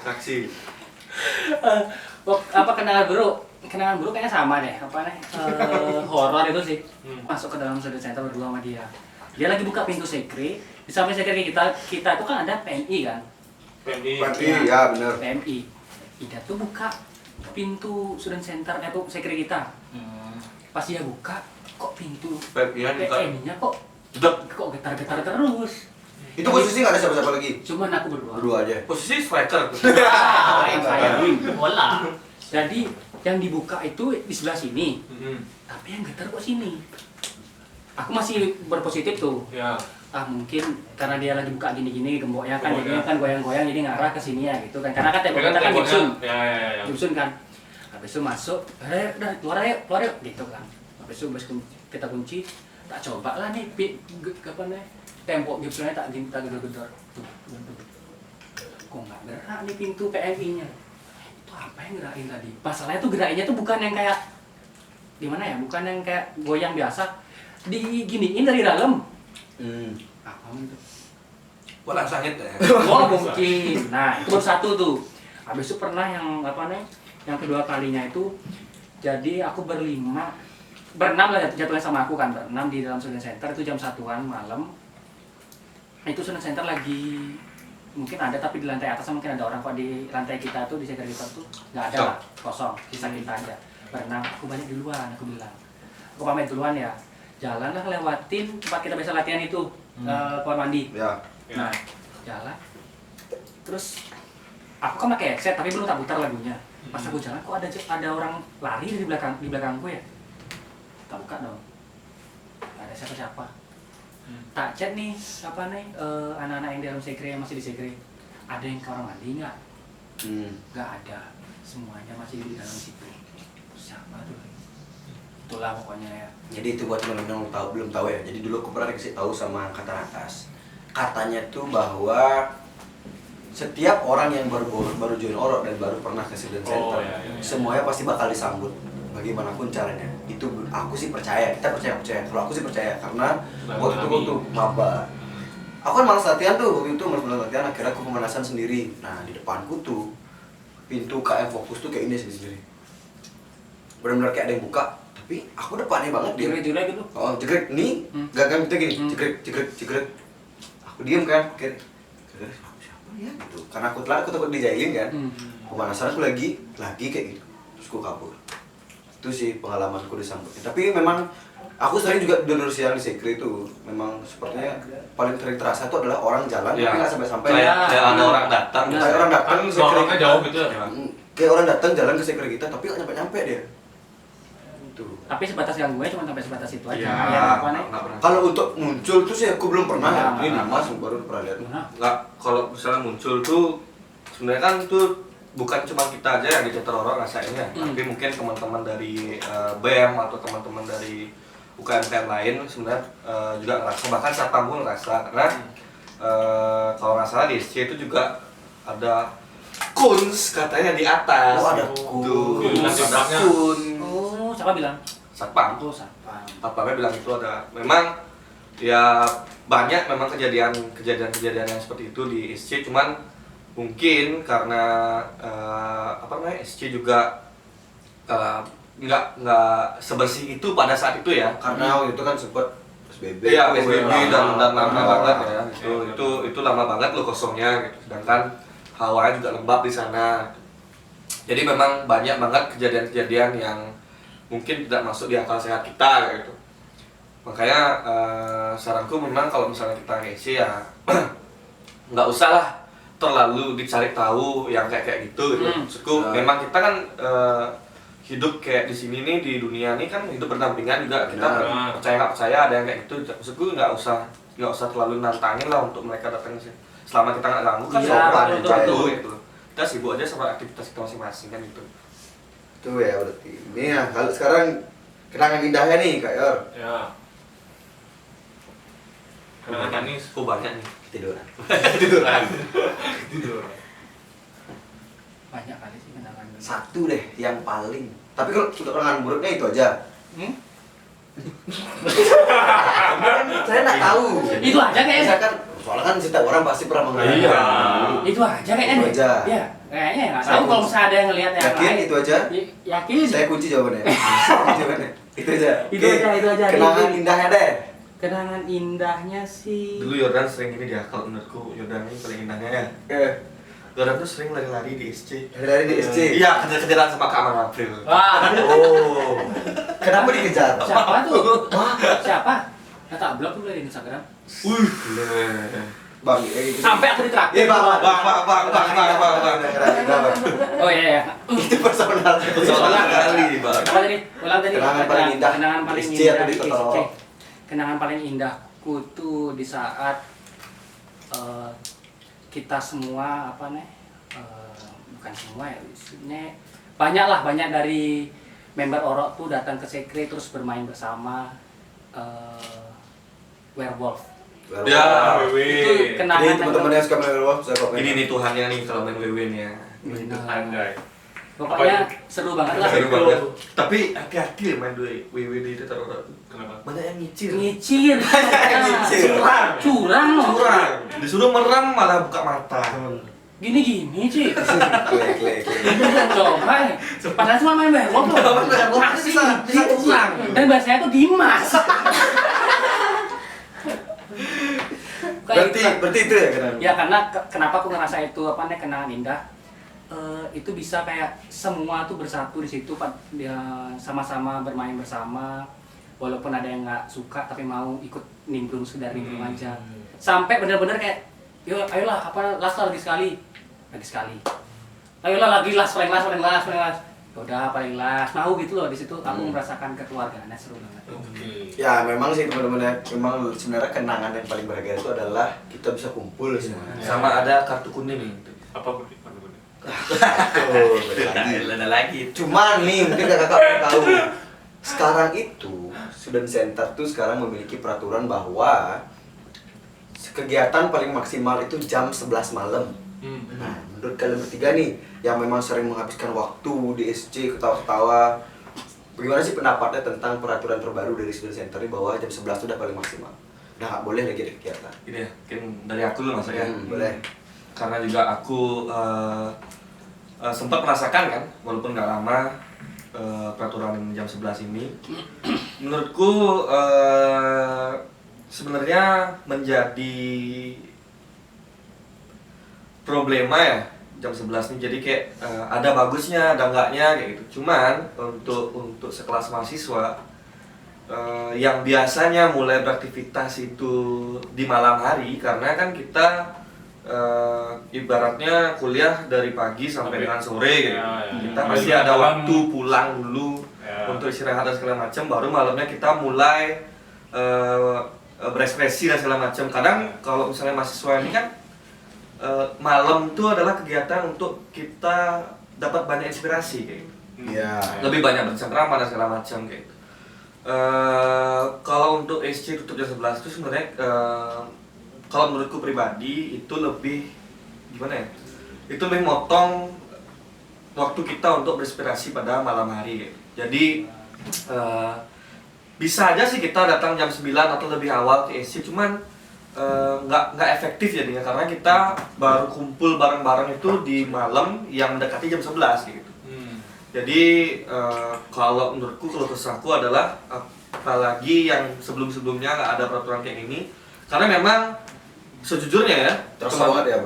Saksi. Apa kenangan buruk? Kenangan buruk kayaknya sama deh. Apa nih? Horor itu sih. Masuk ke dalam student center berdua sama dia. Dia lagi buka pintu sekre. Di samping sekre kita itu kan ada PMI kan. PMI. Ya benar. PMI. Ida tuh buka pintu student center tuh sekre kita. Pas dia buka, kok pintu PMI-nya buka. PMI-nya kok getar-getar terus. Itu posisi nggak ada siapa-siapa lagi. Cuman aku berdua. Berdua aja. Posisi striker. Saya Bola. Jadi yang dibuka itu di sebelah sini, Mm-mm. tapi yang getar kok sini. Aku masih berpositif tuh. Ya. Mungkin karena dia lagi buka gini-gini gemboknya kan, Gemboknya. jadinya kan goyang-goyang jadi ngarah ke sini ya gitu kan. Karena kan tembok kita kan Temboknya- gipsun, Ya. gipsun kan. Habis itu masuk, udah keluar ayo gitu kan. Habis itu kita kunci, tak coba lah nih apa nih tembok gipsnya tak gedor-gedor tuh. Kok nggak gerak nih pintu PMI-nya? Itu apa yang gerakin tadi? Masalahnya tuh gerakinnya tuh bukan yang kayak gimana ya? Bukan yang kayak goyang biasa. Diginiin dari dalam. Apa itu? Bola sangit ya. Oh mungkin. Nah itu baru satu tuh. Habis itu pernah yang apa nih? Yang kedua kalinya itu, jadi aku berenam lah jatuhnya sama aku kan, berenam di dalam student center itu jam 1-an malam. Itu student center lagi mungkin ada tapi di lantai atas mungkin ada orang, kok di lantai kita tuh di sekitar kita tuh nggak ada lah, kosong, sisa kita aja. Berenam, aku balik duluan, aku bilang. Aku pamit duluan ya. Jalan lah lewatin tempat kita biasa latihan itu, kamar mandi. Ya. Nah, jalan. Terus aku kan pakai headset tapi belum tak putar lagunya. Pas aku jalan kok ada orang lari di belakangku ya. Tak buka dong. Gak ada siapa-siapa. Tak chat nih, apa nih anak-anak yang di dalam sekre yang masih di sekre. Ada yang ke kamar mandi nggak? Nggak ada. Semuanya masih di dalam situ. Siapa tuh? Itulah pokoknya ya. Jadi itu buat teman-teman yang belum tahu ya. Jadi dulu aku pernah dikasih tahu sama angkatan atas. Katanya tuh bahwa setiap orang yang baru join Orok dan baru pernah ke student center, semuanya pasti bakal disambut bagaimanapun caranya. Itu aku sih percaya, kita percaya. Kalau aku sih percaya karena waktu itu tuh maba. Aku kan malas latihan tuh, waktu itu malas latihan, akhirnya aku pemanasan sendiri. Nah di depanku tuh pintu KM Fokus tuh kayak ini sendiri. Benar-benar kayak ada yang buka, tapi aku depannya banget dia. Jegrek gitu. Oh jegrek, nih gagang kita gini, jegrek. Aku diem kan, kayak siapa ya gitu. Karena aku takut dijailin kan. Pemanasan aku lagi kayak gitu. Terus aku kabur. Itu sih pengalamanku disambutnya. Tapi memang aku sering juga dulu siang di sekre itu memang sepertinya paling sering terasa itu adalah orang jalan tapi nggak sampai kayak ada orang datang. Kayak orang datang ke sekre Lorongnya kita. jauh gitu ya. Kayak orang datang jalan ke sekre kita tapi nggak nyampe dia. Tuh. Tapi sebatas gangguannya cuma sampai sebatas itu aja. Ya, Ya, apa nih? nggak pernah. Kalau untuk muncul tuh sih aku belum pernah ya. Nah, Ini nah, Dimas baru pernah lihat. Nggak, kalau misalnya muncul tuh sebenarnya kan tuh bukan cuma kita aja yang di Center Orok rasainnya, tapi mungkin teman-teman dari BEM atau teman-teman dari UKM lain sebenarnya juga ngerasa, bahkan satpam pun ngerasa karena kalau nggak salah di SC itu juga ada kuns katanya di atas. Oh, ada Tuh, kuns. ada Ada kun. Oh, siapa bilang? Satpam. Oh, satpam. Satpamnya bilang itu ada. Memang ya banyak memang kejadian yang seperti itu di SC, cuman mungkin karena SC juga nggak sebersih itu pada saat itu ya, Karena waktu itu kan sempat PSBB. iya PSBB dan lama Ah. banget ya, itu lama banget lo kosongnya gitu. Sedangkan hawanya juga lembab di sana, jadi memang banyak banget kejadian-kejadian yang mungkin tidak masuk di akal sehat kita gitu. Makanya saranku memang kalau misalnya kita ngisi ya nggak usah lah terlalu dicari tahu yang kayak gitu gitu. Maksudku memang kita kan hidup kayak di sini nih, di dunia nih kan hidup berdampingan juga, kita percaya nggak percaya ada yang kayak gitu. Maksudku nggak usah terlalu nantangin lah untuk mereka datang sih, selama kita nggak ganggu kan Iya, sopan betul. gitu. Kita sibuk aja sama aktivitas kita masing-masing kan gitu. Itu ya berarti. Ini ya kalau sekarang kenangan indahnya nih Kak Yor. Ya. Kenangan manis. Oh banyak nih. Tiduran. Tidur. Banyak kali sih kenangan. Satu deh yang paling. Tapi kalau sudah kenangan buruknya itu aja. Saya nggak tahu. Itu aja kayaknya. Misalkan soalnya kan setiap orang pasti pernah mengalami. Iya. Itu aja kayaknya. Itu deh. aja. Iya, kayaknya nggak Saya tahu kalau kunci. misalnya ada yang ngelihat yang Yakin lain. itu aja? Yakin. Saya kunci jawabannya. Kunci jawabannya. Itu aja. Itu Oke. aja, itu aja. Kenangan indahnya deh. Kenangan indahnya sih. Dulu Yordan sering ini dia, kalau menurutku Yordan ini paling indahnya ya. Yordan tuh sering lari-lari di SC. Dari di SC. Iya, kejar-kejaran sama Kak Amang April. Wah, Oh. Kenapa dikejar? siapa tuh? Siapa? Nggak tak blok tuh dari Instagram. Bang, gitu. Sampai aku ditraktir. Bang. Bang. Oh iya, iya. Itu personal. Soalnya kali, Bang. Apa tadi? Ulang tadi. Kenangan paling indah. Kenangan paling SC indah atau di di Totoro? SC. Kenangan paling indahku tuh di saat kita semua apa nih? Bukan semua ya, maksudnya banyak dari member Orok tuh datang ke sekre terus bermain bersama. werewolf. Ya, WW. Itu kenangan Jadi teman-teman yang suka main werewolf bisa komen. Ini nih Tuhannya nih kalau main WW nih ya. Anjay. Pokoknya seru banget lah. Seru banget. Tapi hati-hati ya main WW itu terus. Kenapa? Banyak yang ngicir. Ngicir. Curang. Curang loh. Curang. Disuruh merem malah buka mata. Gini-gini sih. Klik. Coba. Padahal cuma main werewolf loh. Main werewolf Asli. bisa curang. Dan bahasanya tuh Dimas. Berarti itu ya kenapa? Ya karena kenapa aku ngerasa itu apa nih kenangan indah. Itu bisa kayak semua tuh bersatu di situ, dia sama-sama bermain bersama, walaupun ada yang nggak suka tapi mau ikut nimbrung sekedar nimbrung aja, sampai benar-benar kayak yo ayolah apa last lagi sekali, ayolah lagi last paling last, udah paling last mau gitu loh. Di situ aku merasakan kekeluargaan, seru banget. Ya memang sih teman-teman ya, memang sebenarnya kenangan yang paling berharga itu adalah kita bisa kumpul semua. Sama ada kartu kuning nih. Apa bu? Oh, Ada lagi. cuman nih mungkin kakak perlu tahu sekarang itu student center tuh sekarang memiliki peraturan bahwa kegiatan paling maksimal itu jam 11 malam. Nah, menurut kalian bertiga nih yang memang sering menghabiskan waktu di SC ketawa-ketawa, bagaimana sih pendapatnya tentang peraturan terbaru dari student center ini bahwa jam 11 itu udah paling maksimal? Udah nggak boleh lagi ada kegiatan. Ini ya, mungkin dari aku dulu Mas ya. Boleh. Karena juga aku sempat merasakan kan, walaupun nggak lama peraturan jam 11 ini. Menurutku sebenarnya menjadi problema ya jam 11 ini. Jadi kayak ada bagusnya, ada enggaknya kayak gitu. Cuman untuk sekelas mahasiswa yang biasanya mulai beraktivitas itu di malam hari, karena kan kita ibaratnya kuliah dari pagi sampai dengan sore gitu. Kita masih ada waktu pulang dulu untuk istirahat dan segala macam, baru malamnya kita mulai berekspresi dan segala macam. Kadang kalau misalnya mahasiswa ini kan malam itu adalah kegiatan untuk kita dapat banyak inspirasi kayak gitu. Iya. Lebih banyak bercengkrama dan segala macam kayak gitu. Kalau untuk SC tutup jam 11 itu sebenarnya kalau menurutku pribadi itu lebih gimana ya? Itu lebih motong waktu kita untuk berinspirasi pada malam hari. Gitu. Jadi bisa aja sih kita datang jam 9 atau lebih awal ke SC, cuman nggak efektif jadinya karena kita baru kumpul bareng-bareng itu di malam yang mendekati jam 11 gitu. Jadi kalau menurutku kalau kesahku adalah apalagi yang sebelum-sebelumnya nggak ada peraturan kayak gini, karena memang sejujurnya ya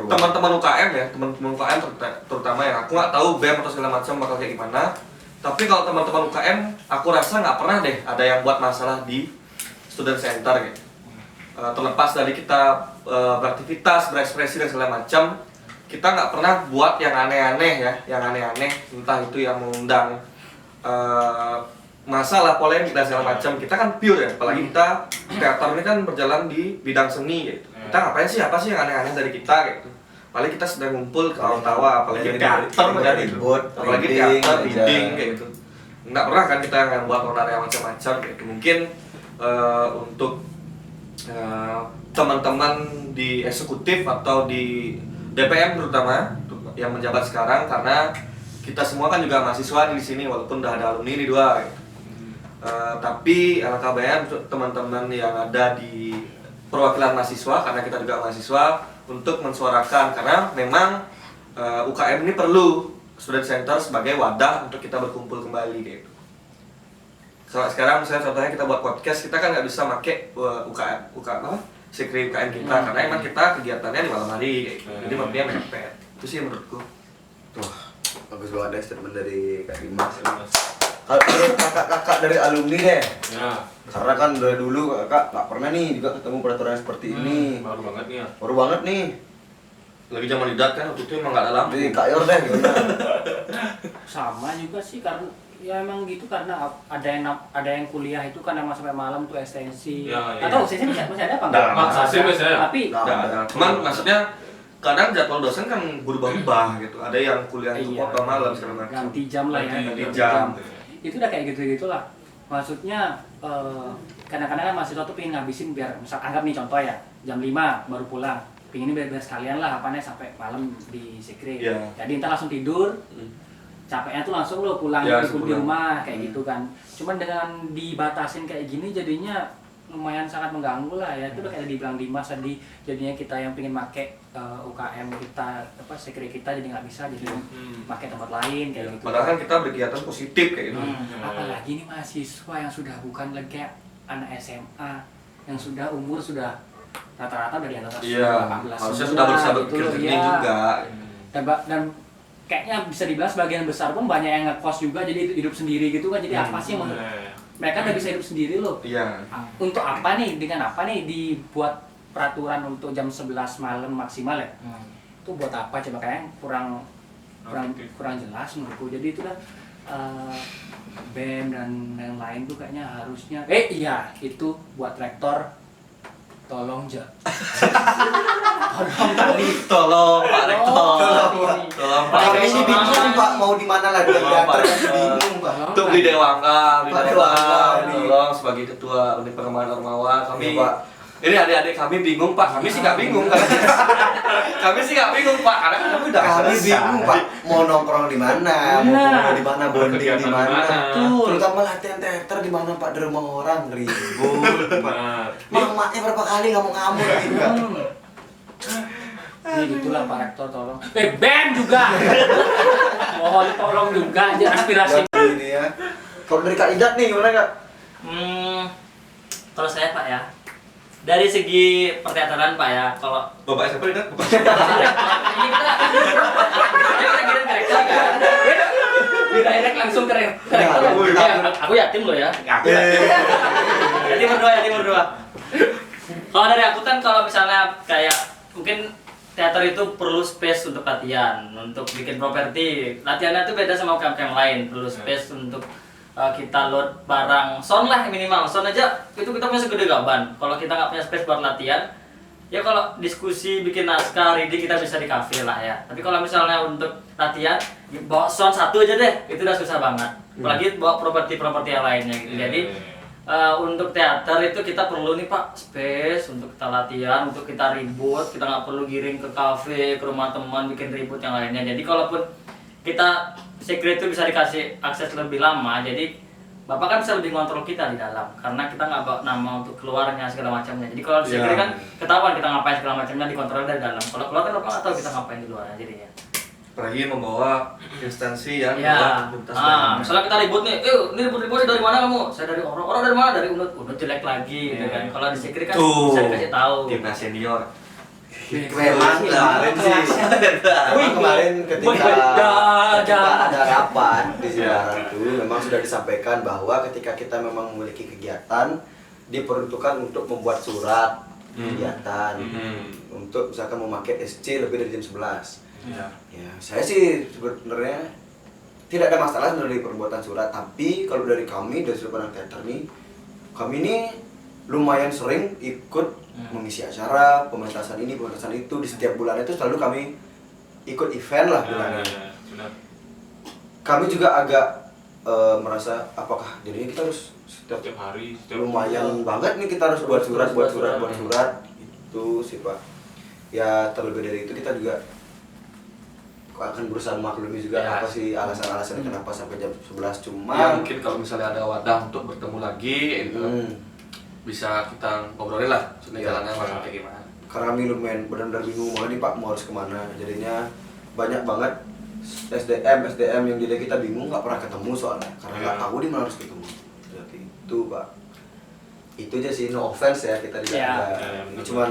teman-teman UKM ya, teman-teman UKM terutama ya, aku nggak tahu BEM atau segala macam bakal kayak gimana, tapi kalau teman-teman UKM aku rasa nggak pernah deh ada yang buat masalah di student center gitu. Terlepas dari kita beraktivitas, berekspresi dan segala macam, kita nggak pernah buat yang aneh-aneh ya, entah itu yang mengundang masalah polemik dan segala macam. Kita kan pure ya, apalagi kita teater ini kan berjalan di bidang seni gitu. Kita ngapain sih, apa sih yang aneh-aneh dari kita gitu. Apalagi kita sedang ngumpul ketawa-tawa, apalagi teater gitu, apalagi teater, reading kayak gitu. Nggak pernah kan kita yang buat orang yang macam-macam gitu. Mungkin untuk teman-teman di eksekutif atau di DPM terutama yang menjabat sekarang, karena kita semua kan juga mahasiswa di sini walaupun udah ada alumni ini dua gitu. Tapi alangkah baiknya untuk teman-teman yang ada di perwakilan mahasiswa, karena kita juga mahasiswa, untuk mensuarakan, karena memang UKM ini perlu student center sebagai wadah untuk kita berkumpul kembali gitu. Sekarang misalnya contohnya kita buat podcast, kita kan nggak bisa pakai UKM apa? Sekre UKM kita, karena emang kita kegiatannya di malam hari kayak gitu. Jadi makanya mepet. Itu sih menurutku. Tuh, bagus banget deh statement dari Kak Dimas. Kalau kakak-kakak dari alumni deh, karena kan dari dulu kakak nggak pernah nih juga ketemu peraturan seperti ini. Baru banget nih ya. Baru banget nih. Lagi zaman lidat kan waktu itu emang nggak ada lampu. Jadi Kak Yor deh gimana? Sama juga sih, karena ya emang gitu, karena ada yang kuliah itu kan emang sampai malam tuh ekstensi. Atau ekstensi masih ada apa enggak? Masih ya. Tapi Nggak ada. Cuman maksudnya kadang jadwal dosen kan berubah-ubah gitu. Ada yang kuliah itu Iya. potong malam segala macam. ganti jam lah ya. Ganti jam. Itu udah kayak gitu-gitulah. Maksudnya kadang-kadang kan mahasiswa tuh pengen ngabisin biar misal anggap nih contoh ya jam 5 baru pulang, pengen biar sekalian lah apanya sampai malam di sekre. Iya. Jadi entar langsung tidur, capeknya tuh langsung lo pulang Ya, di langsung rumah kayak gitu kan. Cuman dengan dibatasin kayak gini jadinya lumayan sangat mengganggu lah ya. Itu udah kayak dibilang Dimas tadi, jadinya kita yang pengen make UKM kita apa sekre kita jadi nggak bisa jadi make tempat lain kayak gitu. Padahal kan kita berkegiatan positif kayak gitu. Apalagi nih mahasiswa yang sudah bukan lagi kayak anak SMA yang sudah umur sudah rata-rata dari atas Iya, 18 harusnya semua, sudah berusaha gitu berpikir loh, jernih iya. juga. Dan kayaknya bisa dibilang sebagian besar pun banyak yang ngekos juga jadi hidup sendiri gitu kan. Jadi apa sih yang mereka udah bisa hidup sendiri loh. Iya. Untuk apa nih, dengan apa nih dibuat peraturan untuk jam 11 malam maksimal ya? Itu buat apa coba, kayaknya kurang jelas menurutku. Jadi itu dah BEM dan yang lain tuh kayaknya harusnya iya itu buat rektor tolong tolong tadi Tolong Pak Rektor. Tolong Pak Kami ini Rektor. bingung Pak mau di mana lagi Tolong, Pak diantar, bingung Pak. Untuk di Dewangga, Pak Dewangga, tolong sebagai ketua unit pengembangan Ormawa kami. Iya, Pak. Ini adik-adik kami bingung Pak, kami sih nggak bingung kan? Kami sih nggak bingung Pak, karena kami udah Kami selesai. bingung Pak mau nongkrong di mana, mau Nah. kumpul di mana, bonding di Kegiatan mana. di mana. Terutama latihan teater di mana Pak, di rumah orang ribut. Nah, Maknya berapa kali ngamuk-ngamuk gitu kan. ya gitulah Pak Rektor tolong. BEM juga. Mohon tolong juga aja aspirasi. Ini ya. Kalau dari Kak Idat nih gimana Kak? Kalau saya Pak ya, dari segi perteateran Pak ya, kalau Bapak siapa ini? Bapak Ini kita kirim ke rektor kan. Direct langsung ke rektor. aku yatim loh ya. Yatim berdua. Kalau dari aku kan kalau misalnya kayak mungkin teater itu perlu space untuk latihan, untuk bikin properti. Latihannya itu beda sama UKM lain, perlu space untuk kita load barang sound lah minimal. Sound aja itu kita punya segede gaban. Kalau kita nggak punya space buat latihan, ya kalau diskusi bikin naskah, reading kita bisa di cafe lah ya. Tapi kalau misalnya untuk latihan, bawa sound satu aja deh, itu udah susah banget. Apalagi bawa properti-properti yang lainnya gitu. Jadi untuk teater itu kita perlu nih Pak space untuk kita latihan, untuk kita ribut. Kita nggak perlu giring ke cafe, ke rumah teman bikin ribut yang lainnya. Jadi kalaupun kita secret itu bisa dikasih akses lebih lama, jadi Bapak kan bisa lebih ngontrol kita di dalam, karena kita nggak bawa nama untuk keluarnya segala macamnya. Jadi kalau di secret kan ketahuan kita ngapain segala macamnya, dikontrol dari dalam. Kalau keluar kan Bapak nggak tahu kita ngapain di luar jadinya. apalagi membawa instansi yang Ya, lintas daerah. misalnya kita ribut nih, ini ribut-ributnya dari mana kamu? Saya dari orang dari mana? Dari Unut jelek lagi, gitu kan. Kalau di secret kan Tuh, bisa dikasih tahu. timnas senior. Memang kemarin sih. Memang kemarin ketika ada rapat di Semarang itu memang sudah disampaikan bahwa ketika kita memang memiliki kegiatan diperuntukkan untuk membuat surat kegiatan untuk misalkan memakai SC lebih dari jam 11. Ya, saya sih sebenarnya tidak ada masalah sebenarnya di perbuatan surat, tapi kalau dari kami dari sudut pandang teater nih, kami ini lumayan sering ikut mengisi acara pementasan ini pementasan itu di setiap bulan itu selalu kami ikut event lah bilangnya. Kami juga agak merasa apakah jadinya kita harus setiap hari lumayan banget nih kita harus buat surat itu sih Pak. Ya terlebih dari itu kita juga akan berusaha memaklumi juga Ya. apa sih alasan-alasannya kenapa sampai jam 11 cuma Ya mungkin kalau misalnya ada wadah untuk bertemu lagi, itu bisa kita ngobrolin lah Iya. jalannya kayak gimana. karena kami lumayan benar-benar bingung banget nih Pak mau harus kemana, jadinya banyak banget SDM yang diri kita bingung nggak pernah ketemu soalnya karena nggak tahu di mana harus ketemu. Jadi itu Pak, itu aja sih, no offense ya kita tidak Ya. ini cuman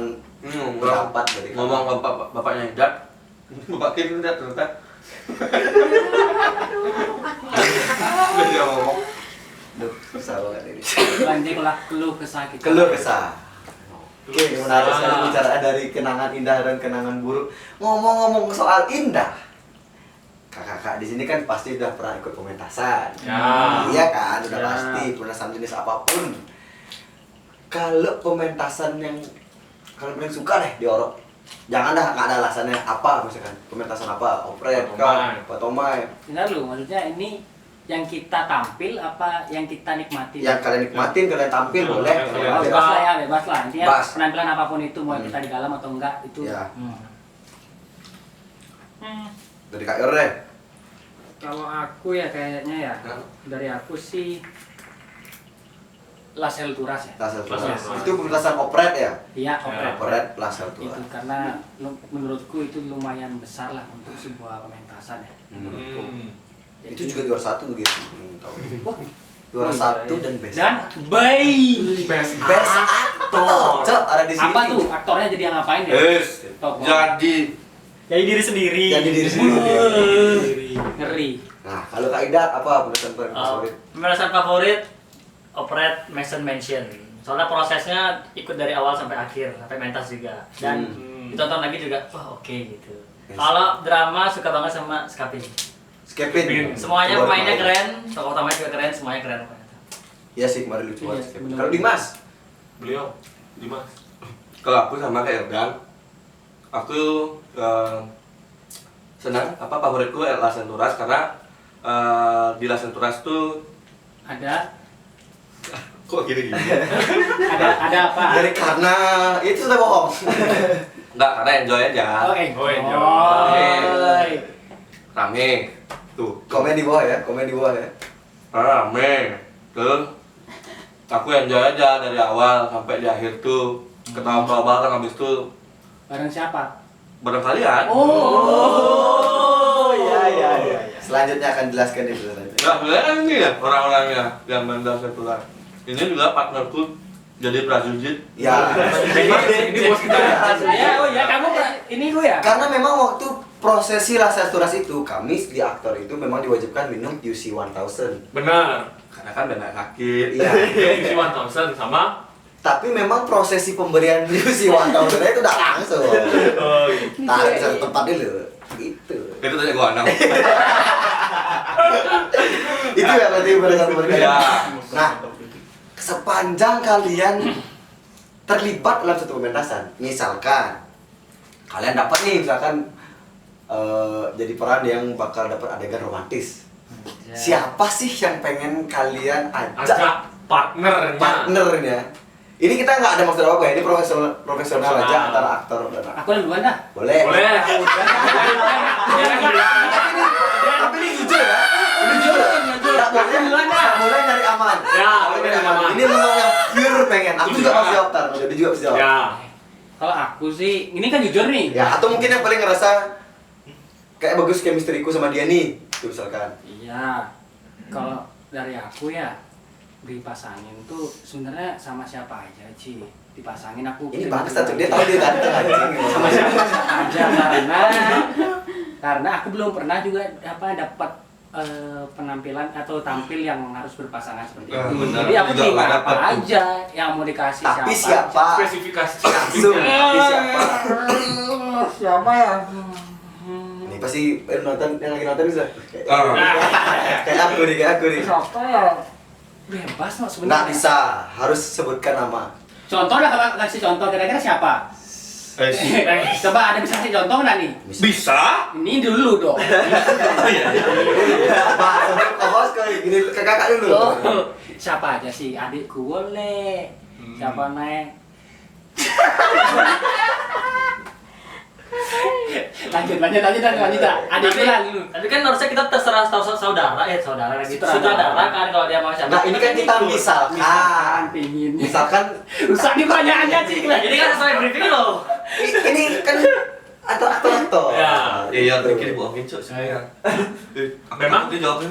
pendapat dari kami. Ngomong bapaknya Idat, bapak Kim Idat ternyata. Dia ngomong. Duh, susah banget ini. Lanjutlah keluh kesah kita. Keluh kesah. Oke, menarik sekali bicara dari kenangan indah dan kenangan buruk. Ngomong-ngomong soal indah, kakak-kakak di sini kan pasti udah pernah ikut pementasan. Ya. Iya kan, udah Ya. pasti pementasan jenis apapun. Kalau pementasan yang kalian paling suka deh di Orok, jangan dah nggak ada alasannya apa misalkan pementasan apa, operet kah, Patomai. patomai. Benar lu, maksudnya ini yang kita tampil apa yang kita nikmati? Yang kalian nikmatin, kalian tampil boleh. yang kalian Kalian Bebas lah ya, bebas lah. Intinya Bebas. penampilan apapun itu mau kita di dalam atau enggak itu. Ya. Hmm. Dari Kak Yor deh. Kalau aku ya kayaknya ya dari aku sih Las Helturas ya. Lasel Turas. Lasel Turas. Itu pementasan operet ya? Iya, operet. Operet Lasel Itu Turas. karena menurutku itu lumayan besar lah untuk sebuah pementasan ya. Menurutku. Jadi- Itu juga juara 1 gitu. Tahu. Wah, Juara oh, 1 iya. dan best. Dan bayi. Best Best actor. Cok, ada di sini. Apa tuh aktornya jadi yang ngapain ya? Top. Jadi Jadi diri sendiri. Jadi diri sendiri. Ngeri. Nah, kalau Kak Idat apa pementasan paling favorit? Pementasan favorit operet Mason Mansion. Soalnya prosesnya ikut dari awal sampai akhir, sampai mentas juga. Dan ditonton lagi juga, wah oke gitu. Yes. Kalau drama suka banget sama Skapin. Skepin. Semuanya Coba pemainnya kemarin. keren, tokoh utamanya juga keren, semuanya keren. Iya sih, kemarin lucu banget Iya, Skepin. bener. Kalau Dimas? Beliau Dimas. kalau aku sama kayak Erdan, aku senang apa favoritku Las Venturas karena di Las Venturas tuh Ada kok gini-gini. ada apa? Dari karena itu sudah bohong. Enggak, karena enjoy aja. Oh, enjoy. Rame. Tuh. Komen di bawah ya, komen di bawah ya. Rame. Terus aku enjoy aja dari awal sampai di akhir tuh. Ketawa-tawa bareng habis tuh Bareng siapa? bareng kalian. Oh, iya. Selanjutnya akan jelaskan itu selanjutnya. Nah, sebenarnya kan ini ya orang-orangnya yang main Las Venturas. Ini juga partnerku jadi prajurit. Ya. Ini bos kita. Ya, oh ya kamu ini gue ya. Karena memang waktu prosesi Las Venturas itu, kami di aktor itu memang diwajibkan minum UC 1000. Benar. Karena kan udah sakit. Iya. Isi 1000 sama. Tapi memang prosesi pemberian UC 1000 itu udah langsung. Oh, gitu. Tarik satu tempat dulu. Gitu. Itu tanya gua anak. Itu ya berarti pemberian. Ya. Nah, sepanjang kalian terlibat dalam satu pementasan, misalkan kalian dapat nih misalkan jadi peran yang bakal dapat adegan romantis. Siapa sih yang pengen kalian ajak Ajak partnernya. partnernya? Ini kita nggak ada maksud apa ya, ini profesional Profesional. aja antara aktor dan aktor. Aku yang duluan dah. Boleh. Boleh. Tapi ini jujur ya. Ini jujur. Nggak boleh nyari aman. Ya, Nggak boleh nyari aman. Ini memang yang pure pengen. Aku juga Jujur. pasti jawab tar. Jadi juga pasti jawab. Ya. Kalau aku sih, ini kan jujur nih. Ya, atau mungkin yang paling ngerasa kayak bagus chemistry-ku sama dia nih. Tuh misalkan. Iya. Kalau dari aku ya dipasangin tuh sebenarnya sama siapa aja sih dipasangin aku Ini bagus tuh, dia tahu dia ganteng anjing. sama siapa aja karena aku belum pernah juga dapat penampilan atau tampil yang harus berpasangan seperti itu. Benar. Jadi aku Juga terima nggak apa dapet. aja yang mau dikasih Tapi siapa. siapa? Spesifikasi. Langsung. Tapi siapa? Siapa ya? Ini pasti nonton yang lagi nonton bisa. Ah. Kayak aku nih. Siapa ya? Bebas loh Nggak sebenarnya. bisa, harus sebutkan nama. Contoh lah, kalau kasih contoh kira-kira siapa? Coba ada bisa kasih contoh nggak nih? Bisa? Ini dulu dong. Pak, sebelum ke host ke gini ke kakak dulu. Oh, siapa aja sih? Adikku boleh. Siapa naik? lanjut. Adikku lah dulu. Tapi kan harusnya kita terserah saudara lagi. Sutradara kan kalau dia mau siapa. Nah, ini kan kita misalkan. Pingin. Misalkan Rusak nih pertanyaannya sih. Jadi kan sesuai briefing loh. ini kan aktor. Ya. Iya, bikin bohongin cok saya. Memang? dia jawabnya.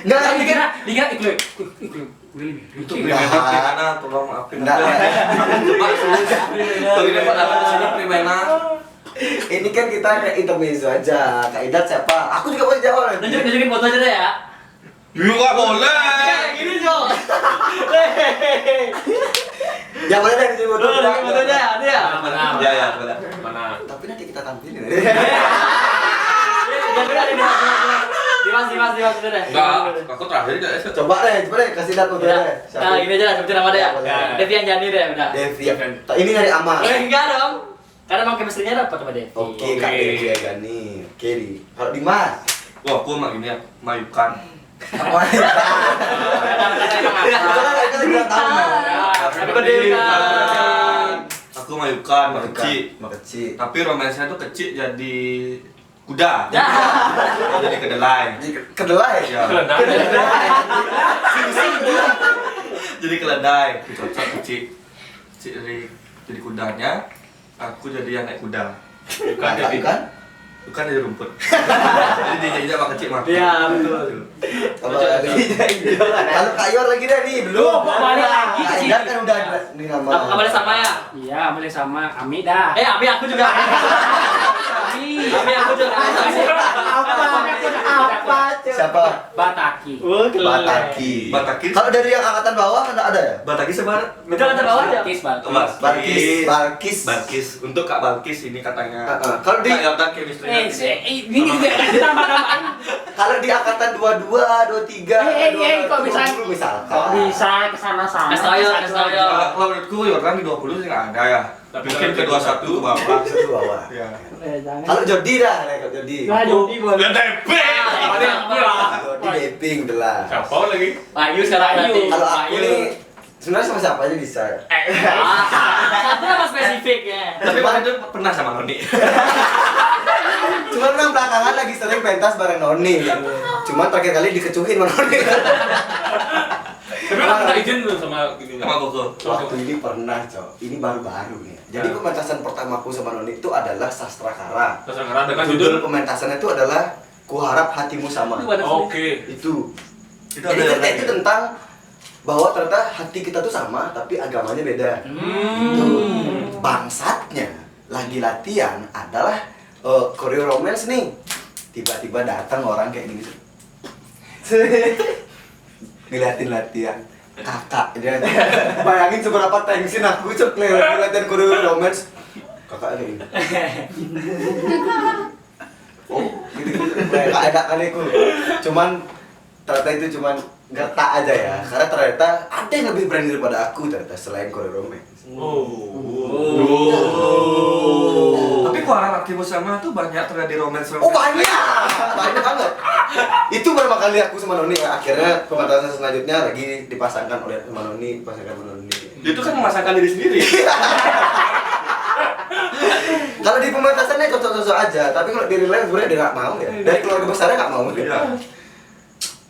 Enggak, ini kan Dikira ikut. Itu Primena, tolong maafin. Enggak. Coba Tuh ini pada di sini Primena. Ini kan kita kayak intermezzo aja. Kak Idat siapa? Aku juga boleh jawab. Nunjukin foto aja deh ya. Juga boleh. Gini dong. Ya boleh deh disebut. Nunjukin fotonya ya, ada ya. Mana? Ya ya, boleh. Mana? Tapi nanti kita tampilin. Dimas udah deh. Enggak, aku terakhir enggak ya. Coba deh, kasih Idat fotonya deh. Nah, ini aja sebutin nama deh ya. Ya, boleh. Devi Anjani deh udah. Devi. Ini dari Amal. Enggak dong. Karena emang chemistry-nya dapat sama Devi. Oke, Kak Devi Agani. Oke, di. Kalau Dimas, Wah, aku mah gini ya, mayukan. Apa itu? Kita bilang tahu. Happy birthday, Kak. Aku mayukan, mah kecil. Mah kecil. Tapi romansnya tuh kecil jadi kuda. Jadi kedelai. Jadi kedelai. Ya. Jadi keledai. Dicocok kecil. Kecil jadi kudanya. Aku jadi yang naik kuda. Bukan jadi Kan? Bukan dari rumput. Jadi dijajah sama kecil mah. Iya, betul. Kalau Kak Yor lagi dah nih, belum. Loh, kok balik lagi ke Kak sini? Ida kan udah ada di nama. Kabarnya sama ya? Iya, boleh sama Ami dah. Abi aku juga. Abi aku juga. Apa? Siapa? Bataki. Oh, Bataki. Bataki. Kalau dari yang angkatan bawah enggak ada ya? Bataki sebar. Itu kata bawah aja. Balkis. Balkis. Untuk Kak Balkis ini katanya. Kalau di Kak Yordan chemistry. Ini juga kan tambah-tambahan. kalau di angkatan 22, 23, kok bisa? misalkan. Kok bisa kesana sana? Kasih tahu ya. Kalau menurutku Yordan di 20 sih nggak ada ya. Mungkin ke 21 ke bawah. Satu bawah. Ya. Kalau Jody dah, kalau Jody. Jody boleh. Lihat DP. Jody dating belah. siapa lagi? Ayu sekarang berarti. Kalau aku nih sebenarnya sama siapa aja bisa. Satu apa spesifik ya? Tapi waktu itu pernah sama Noni. Cuman memang belakangan lagi sering pentas bareng Noni. Cuman terakhir kali dikecuhin sama Noni. Tapi kan minta izin tuh sama gini. Sama Koko. Waktu ini pernah, Cok. Ini baru-baru nih. Jadi pementasan pertamaku sama Noni itu adalah Sastrakara. Terus sekarang dengan Judul judul. pementasannya itu adalah Kuharap Hatimu Sama. Oke. Itu. Itu Jadi ada cerita itu tentang bahwa ternyata hati kita tuh sama tapi agamanya beda. Itu bangsatnya lagi latihan adalah koreo romance nih. Tiba-tiba datang orang kayak gini. Ngeliatin latihan kakak dia bayangin seberapa tensin aku cok ngeliatin koreo romance kakak kayak gini. Oh, gitu-gitu. Kayak ada kali aku. Cuman ternyata itu cuman gertak aja ya. Karena ternyata ada yang lebih berani daripada aku ternyata selain koreo romance. Tapi Kuharap Hatimu Sama tuh banyak terjadi romance. Oh banyak, banyak banget. Itu pertama kali aku sama Noni. Akhirnya pementasan selanjutnya lagi dipasangkan oleh sama Noni, dipasangkan sama Noni. Dia tuh kan memasangkan diri sendiri. Kalau di pementasannya cocok-cocok aja, tapi kalau di real life sebenarnya dia nggak mau ya. Dari keluarga besarnya nggak mau. Iya.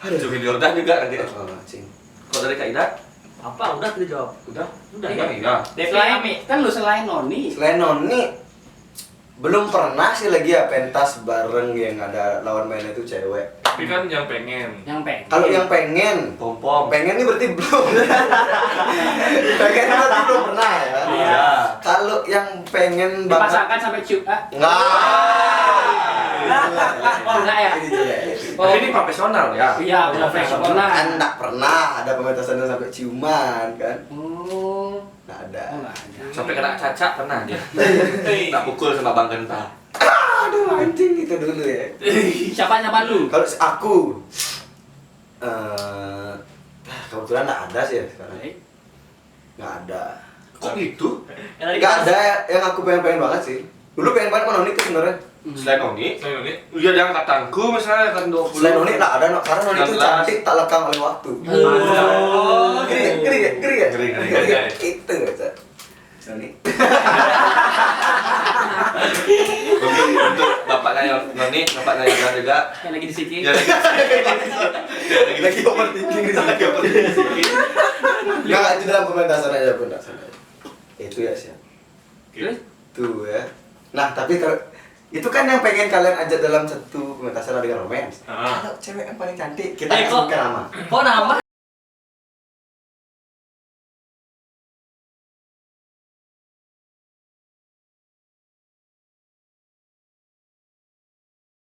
Aduh, Jovi Yordan juga nanti. Oh, cing. Kalau dari Kak Ida? Apa? Udah tadi jawab. Udah? Udah Iya. Iya. Selain kan lu selain Noni. Selain Noni, belum pernah sih lagi ya pentas bareng yang ada lawan mainnya itu cewek. Tapi kan yang pengen. Yang pengen. Kalau yang pengen, Pom-pom. pengen ini berarti belum. Pengen ini berarti belum pernah ya. Iya. Kalau yang pengen banget, dipasangkan sampai cium. Oh, enggak ya? Ini jelek. Tapi ini profesional ya. Iya, profesional. Kan nggak pernah ada pementasannya sampai ciuman kan? Oh, Nggak ada. enggak ada. Sampai kena caca pernah dia. Tak pukul sama Bang Genta. Aduh anjing itu dulu ya. Siapa nyaman lu? Kalau aku, kebetulan nggak ada sih ya sekarang. Nggak ada. Kok gitu? Nggak ada yang aku pengen banget sih. Dulu pengen banget sama Noni tuh sebenarnya. Selain Noni? Saya ini. Iya, di angkatanku misalnya kan 20. Selain Noni nggak ada, karena Noni itu 16. cantik tak lekang oleh waktu. Oh, Ngeri ya? Ngeri. Itu aja. Noni. Untuk bapaknya Noni, bapaknya Yordan juga. Yang lagi di sini. Ya, Lagi overthinking di sini. Nggak, itu dalam pementasan aja. Itu ya sih. Terus? Tuh ya. Nah, tapi kalau itu kan yang pengen kalian ajak dalam satu pementasan dengan romance. Ah. Kalau cewek yang paling cantik, kita Eh, nggak kok- sebutkan nama. Kok nama?